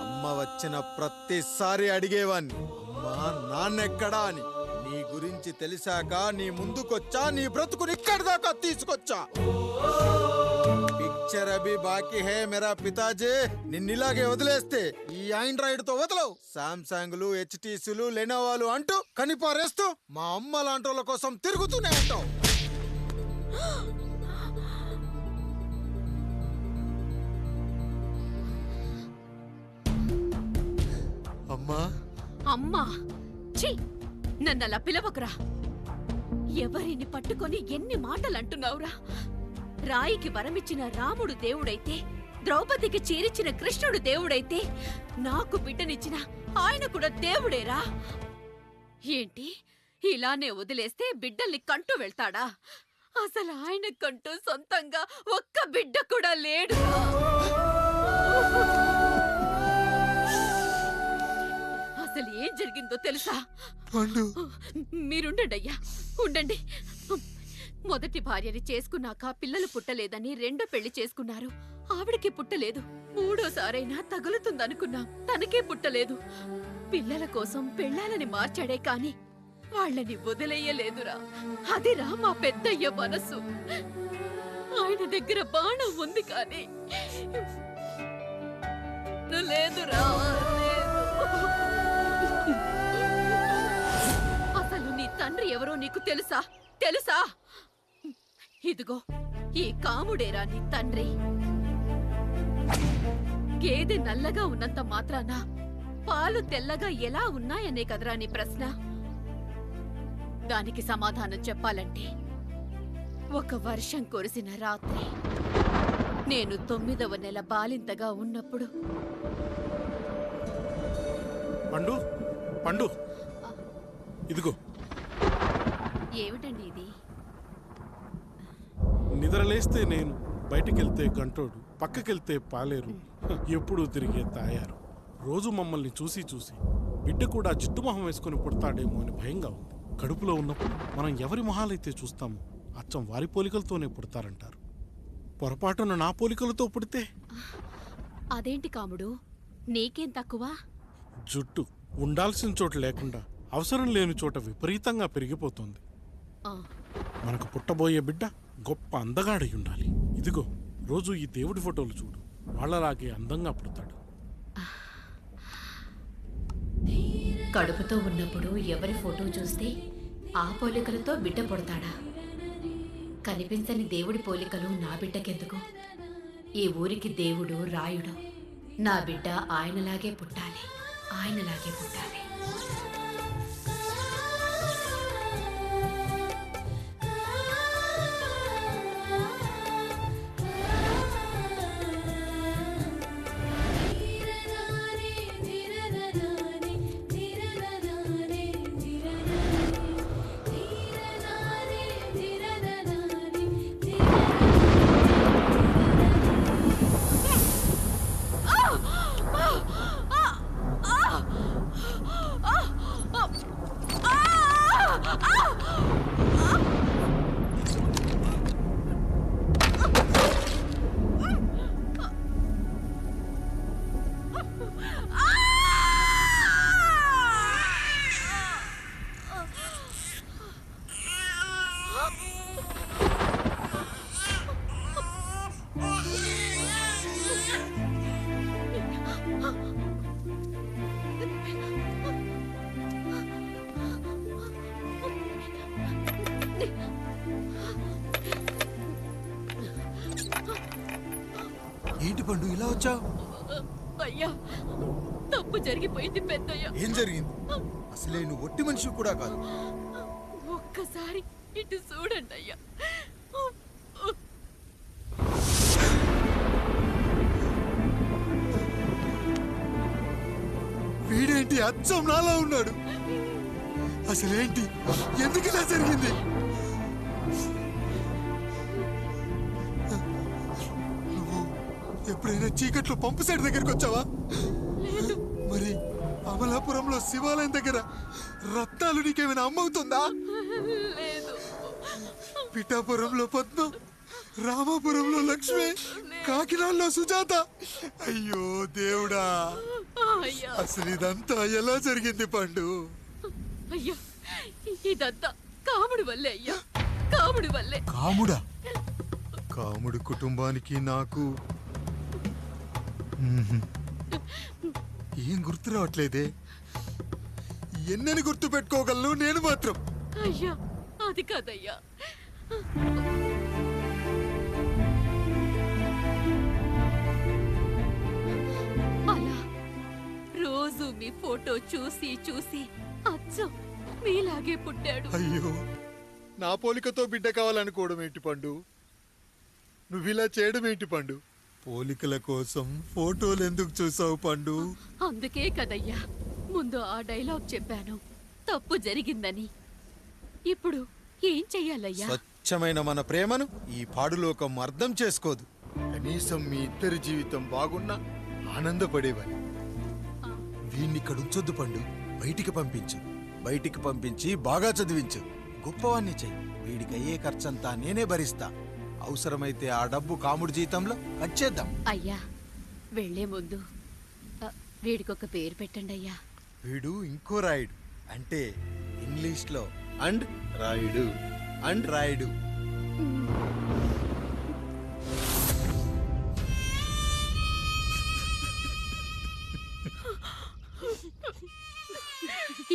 అమ్మ వచ్చిన ప్రతిసారి అడిగేవాణ్ణి, అమ్మా నాన్నెక్కడా అని. నీ గురించి తెలిసాక నీ ముందుకొచ్చా, నీ బ్రతుకుని ఇక్కడి దాకా తీసుకొచ్చా. పిక్చర్ అభి బాకీ హే మేరా పితాజీ. నిన్నిలాగే వదిలేస్తే ఈ ఆండ్రాయిడ్ తో వదలవు. సామ్సంగ్లు, హెచ్టీసీలు, లెనోవాలు అంటూ కనిపారేస్తూ మా అమ్మ లాంటోళ్ళ కోసం తిరుగుతూనే ఉంటావు. అమ్మా, అమ్మా, ఛీ, నన్నలా పిలవకురా. ఎవరిని పట్టుకొని ఎన్ని మాటలు అంటున్నావురా? రాయికి వరమిచ్చిన రాముడు దేవుడైతే, ద్రౌపదికి చీరిచిన కృష్ణుడు దేవుడైతే, నాకు బిడ్డనిచ్చిన ఆయన కూడా దేవుడేరా. ఏంటి, ఇలానే వదిలేస్తే బిడ్డల్ని కంటూ వెళ్తాడా? అసలు ఆయన కంటూ సొంతంగా ఒక్క బిడ్డ కూడా లేడు. అసలు ఏం జరిగిందో తెలుసా? మీరుండండి అయ్యా, ఉండండి. మొదటి భార్యని చేసుకున్నాక పిల్లలు పుట్టలేదని రెండో పెళ్లి చేసుకున్నారు. ఆవిడకి పుట్టలేదు. మూడోసారైనా తగులుతుందనుకున్నాం, తనకే పుట్టలేదు. పిల్లల కోసం పెళ్ళాలని మార్చాడే కాని వాళ్ళని వదిలేయలేదురా. అదిరా మా పెద్దయ్య మనసు. ఆయన దగ్గర బాణం ఉంది కానీ లేదురా, అసలు నీ తండ్రి ఎవరో నీకు తెలుసా? తెలుసా? ఇదిగో ఈ కాముడేరా నీ తండ్రి. గేదె నల్లగా ఉన్నంత మాత్రాన పాలు తెల్లగా ఎలా ఉన్నాయనే కదరా నీ ప్రశ్న. దానికి సమాధానం చెప్పాలంటే ఒక వర్షం కురిసిన రాత్రి నేను 9వ నెల బాలింతగా ఉన్నప్పుడు. పండు పండు ఇదిగో. ఏమిటండి ఇది? నిద్రలేస్తే నేను, బయటికెళ్తే గంటోడు, పక్కకెళ్తే పాలేరు, ఎప్పుడూ తిరిగే తాయారు. రోజు మమ్మల్ని చూసి చూసి బిడ్డ కూడా జిడ్డు మొహం వేసుకుని పుడతాడేమో అని భయంగా ఉంది. కడుపులో ఉన్నప్పుడు మనం ఎవరి మొహాలైతే చూస్తామో అచ్చం వారి పోలికలతోనే పుడతారంటారు. పొరపాటున నా పోలికలతో పుడితే? అదేంటి కాముడు, నీకేం తక్కువ? జుట్టు ఉండాల్సిన చోట లేకుండా అవసరం లేని చోట విపరీతంగా పెరిగిపోతుంది. మనకు పుట్టబోయే బిడ్డ గొప్ప అందగాడై ఉండాలి. ఇదిగో రోజు ఈ దేవుడి ఫోటోలు చూడు, వాళ్ళలాగే అందంగా పుడతాడు. కడుపుతో ఉన్నప్పుడు ఎవరి ఫోటో చూస్తే ఆ పోలికలతో బిడ్డ పుడతాడా? కనిపించని దేవుడి పోలికలు నా బిడ్డకెందుకు? ఈ ఊరికి దేవుడు రాయుడు. నా బిడ్డ ఆయనలాగే పుట్టాలి, ఆయనలాగే పుట్టాలి. ఏంటి పండు ఇలా వచ్చావు? అయ్యా, తప్పు జరిగిపోయింది పెద్దయ్య. ఏం జరిగింది? అసలే నువ్వు ఒట్టి మనిషి కూడా కాదు. ఒక్కసారి ఇటు చూడండి అయ్యా. వీడేంటి అచ్చం నాలా ఉన్నాడు? అసలేంటి, ఎందుకు ఇలా జరిగింది? నువ్వు ఎప్పుడైనా చీకట్లో పంపు సైడ్ దగ్గరికి వచ్చావా? మరి అమలాపురంలో శివాలయం దగ్గర రత్నాలు నీకేమైనా అమ్మవుతుందా? పిఠాపురంలో పద్మం, రామాపురంలో లక్ష్మి, కాకినాడలో సుజాత. అయ్యో దేవుడా, అసలు ఇదంతా ఎలా జరిగింది పండు? అయ్యా, ఇదంతా కాముడి వల్లే అయ్యా, కాముడి వల్లే. కాముడా? కాముడు కుటుంబానికి నాకు ఏం గుర్తు రావట్లేదే. ఎన్నని గుర్తు పెట్టుకోగలను నేను మాత్రం? అయ్యా, అది కాదయ్యా. అలా రోజు మీ ఫోటో చూసి చూసి అచ్చం మీలాగే పుట్టాడు. అయ్యో, నా పోలికతో బిడ్డ కావాలనుకోవడం ఏంటి పండు? నువ్విలా చేయడం ఏంటి పండు? పోలికల కోసం ఫోటోలు ఎందుకు చూసావు పండు? అందుకే కదయ్యా ముందు ఆ డైలాగ్ చెప్పాను, తప్పు జరిగిందని. ఇప్పుడు ఏం చెయ్యాలయ్యా? స్వచ్ఛమైన మన ప్రేమను ఈ పాడులోకం అర్థం చేసుకోదు. కనీసం మీ ఇద్దరి జీవితం బాగున్నా ఆనందపడేవాడి. వీణ్ణి ఇక్కడ ఉంచొద్దు పండు, బయటికి పంపించు. బయటికి పంపించి బాగా చదివించు. గొప్పవాణ్ణి చెయ్యి. వీడికి అయ్యే ఖర్చంతా నేనే భరిస్తా. అవసరమైతే ఆ డబ్బు కాముడి జీతంలో వచ్చేద్దాం. అయ్యా వెళ్లే ముందు వీడికొక పేరు పెట్టండి అయ్యా. వీడు ఇంకో రాయుడు, అంటే ఇంగ్లీష్లో అండ్ రాయుడు అండ్ రాయుడు.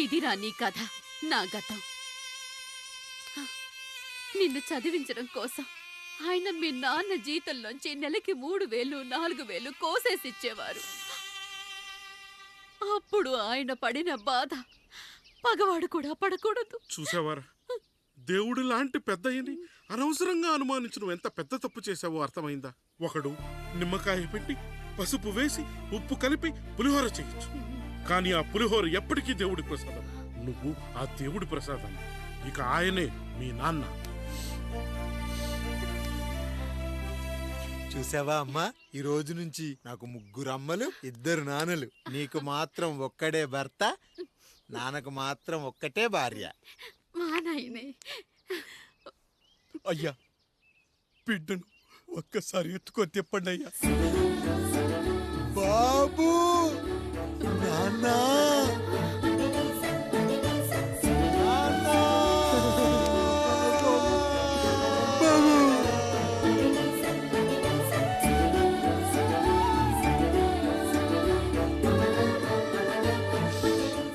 ఇదిరా నీ కథ, నా గతం. నిన్ను చదివించడం కోసం ఆయన మీ నాన్న జీతంలోంచి నెలకి 3,000 4,000 కోసేసిచ్చేవారు. అప్పుడు ఆయన పడిన బాధ పగవాడు కూడా పడకూడదు. చూసావారా, దేవుడు లాంటి పెద్దయ్యని అనవసరంగా అనుమానించడం ఎంత పెద్ద తప్పు చేశావో అర్థమైందా? ఒకడు నిమ్మకాయ పెట్టి పసుపు వేసి ఉప్పు కలిపి పులిహోర చేయొచ్చు, కానీ ఆ పులిహోర ఎప్పటికీ దేవుడి ప్రసాదం. నువ్వు ఆ దేవుడి ప్రసాదం. ఇక ఆయనే మీ నాన్న. చూసావా అమ్మా, ఈ రోజు నుంచి నాకు 3 అమ్మలు 2 నాన్నలు. నీకు మాత్రం ఒక్కడే భర్త, నాన్నకు మాత్రం ఒక్కటే భార్య. మా నాయనే. అయ్యా బిడ్డను ఒక్కసారి ఎత్తుకొని తిప్పండి అయ్యా. బాబు, నాన్నా,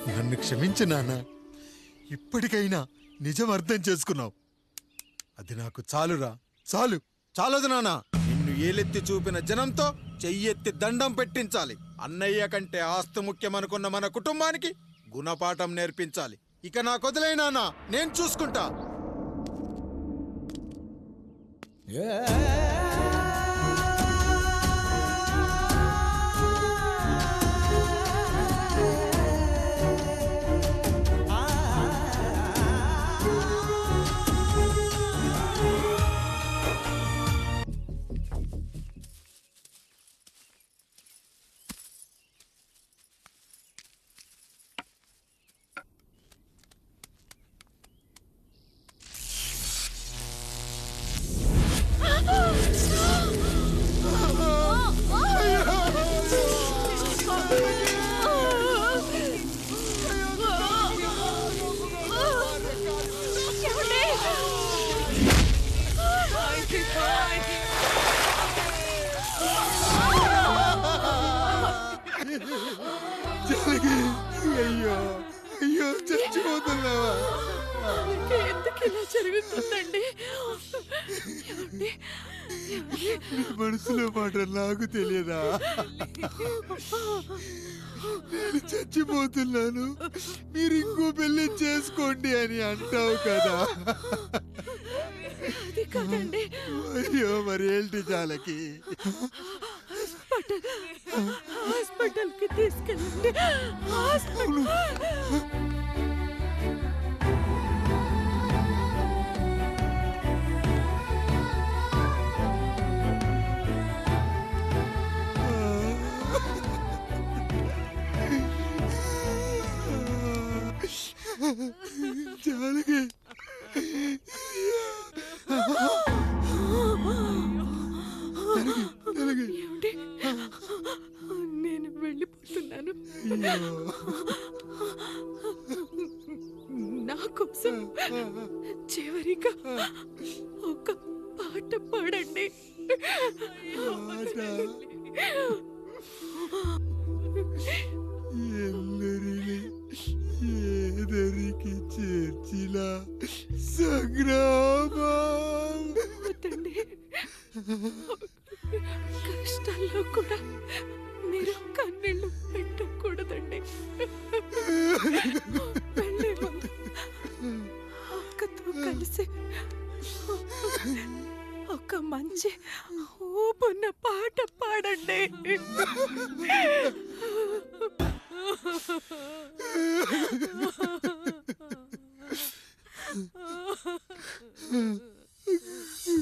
నన్ను క్షమించు నాన్న. ఇప్పటికైనా నిజం అర్థం చేసుకున్నావు. అది నాకు చాలురా, చాలు. చాలదు నాన్న. నిన్ను ఏలెత్తి చూపిన జనంతో చెయ్యెత్తి దండం పెట్టించాలి. అన్నయ్య కంటే ఆస్తు ముఖ్యమనుకున్న మన కుటుంబానికి గుణపాఠం నేర్పించాలి. ఇక నాకు వదిలే నాన్న, నేను చూసుకుంటా. అయ్యో అయ్యో, చచ్చిపోతున్నావా? ఎందుకు ఇలా జరుగుతుందండి? మనసులో మాట నాకు తెలియదా? నేను చచ్చిపోతున్నాను, మీరు ఇంకో పెళ్లి చేసుకోండి అని అంటావు కదా. అది కాదండి. అయ్యో, మరి ఏంటి జాలకి? హాస్పిటల్కి తీసుకెళ్ళండి. హాస్పిటల్. జాలకి ఏమండి? నేను వెళ్ళిపోతున్నాను. నా కోసం చివరిగా ఒక పాట పాడండి. ఎల్లరిని ఏదరికి చేర్చిలా సంగ్రామం. వద్దండి. కష్టాల్లో కూడా మీరు కన్నీళ్ళు పెట్టకూడదండి. వెళ్ళే ముందు అక్కతో కలిసి ఒక మంచి ఊపున్న పాట పాడండి.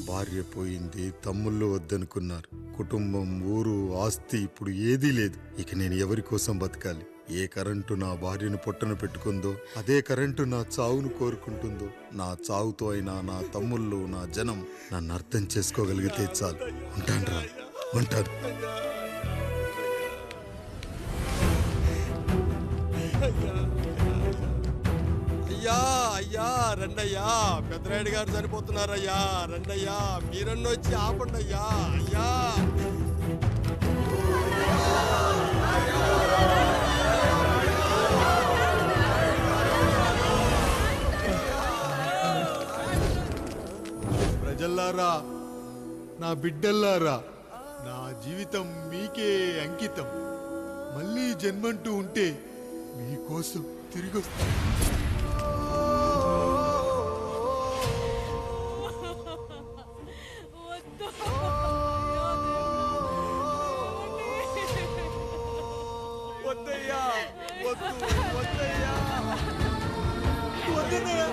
భార్య పోయింది, తమ్ముళ్ళు వద్దనుకున్నారు. కుటుంబం, ఊరు, ఆస్తి ఇప్పుడు ఏదీ లేదు. ఇక నేను ఎవరి కోసం బతకాలి? ఏ కరెంటు నా భార్యను పొట్టను పెట్టుకుందో అదే కరెంటు నా చావును కోరుకుంటుందో, నా చావుతో అయినా నా తమ్ముళ్ళు, నా జనం నన్ను అర్థం చేసుకోగలిగితే చాలు. ఉంటానురా, ఉంటాను. అయ్యా అయ్యా రండయ్యా, పెద్దరాయుడు గారు చనిపోతున్నారయ్యా, రండయ్యా, మీరన్న వచ్చి ఆపండి అయ్యా. అయ్యా ప్రజల్లారా, నా బిడ్డల్లారా, నా జీవితం మీకే అంకితం. మళ్ళీ జన్మంటూ ఉంటే మీకోసం తిరిగి వస్తాను. వద్దయ్యా, వద్దు, వద్దయ్యా, వద్దన్నయ్యా.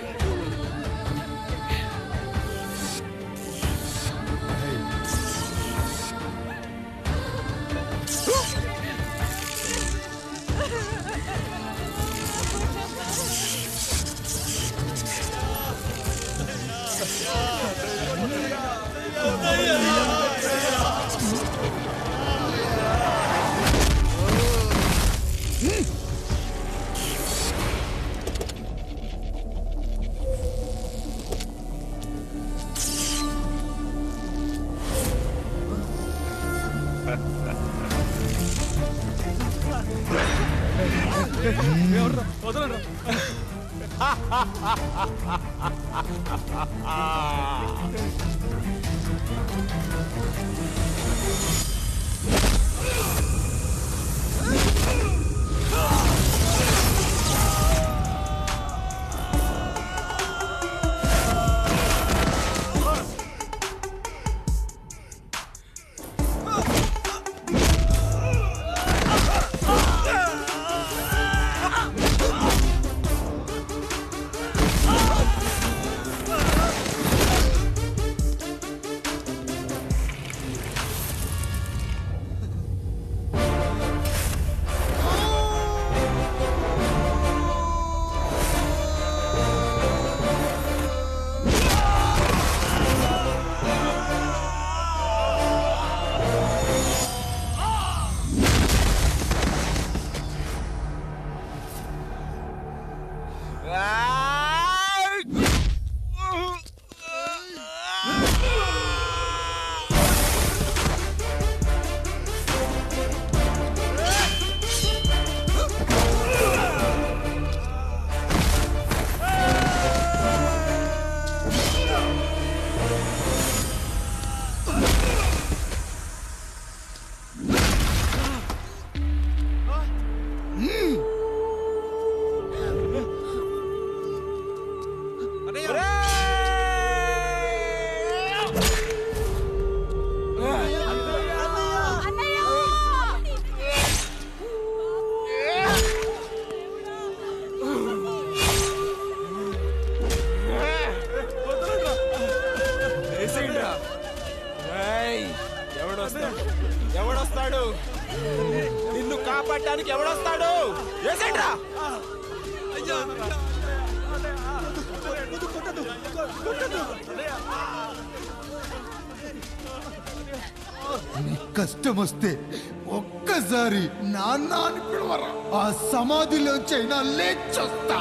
ఎవడొస్తాడు? నిన్ను కాపాడటానికి ఎవడొస్తాడు? ఏసేంట్రా? నీకు కష్టం వస్తే ఒక్కసారి నాన్న అని పిలవరా, ఆ సమాధిలోంచైనా లేచొస్తా.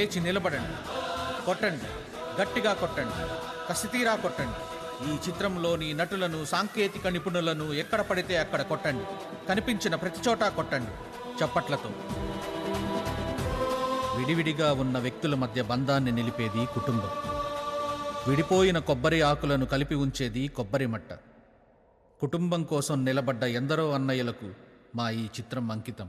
లేచి నిలబడండి. కొట్టండి, గట్టిగా కొట్టండి, కసితీరా కొట్టండి. ఈ చిత్రంలోని నటులను, సాంకేతిక నిపుణులను ఎక్కడ పడితే అక్కడ కొట్టండి. కనిపించిన ప్రతి చోట కొట్టండి చప్పట్లతో. విడివిడిగా ఉన్న వ్యక్తుల మధ్య బంధాన్ని నిలిపేది కుటుంబం. విడిపోయిన కొబ్బరి ఆకులను కలిపి ఉంచేది కొబ్బరి మట్ట. కుటుంబం కోసం నిలబడ్డ ఎందరో అన్నయ్యలకు మా ఈ చిత్రం అంకితం.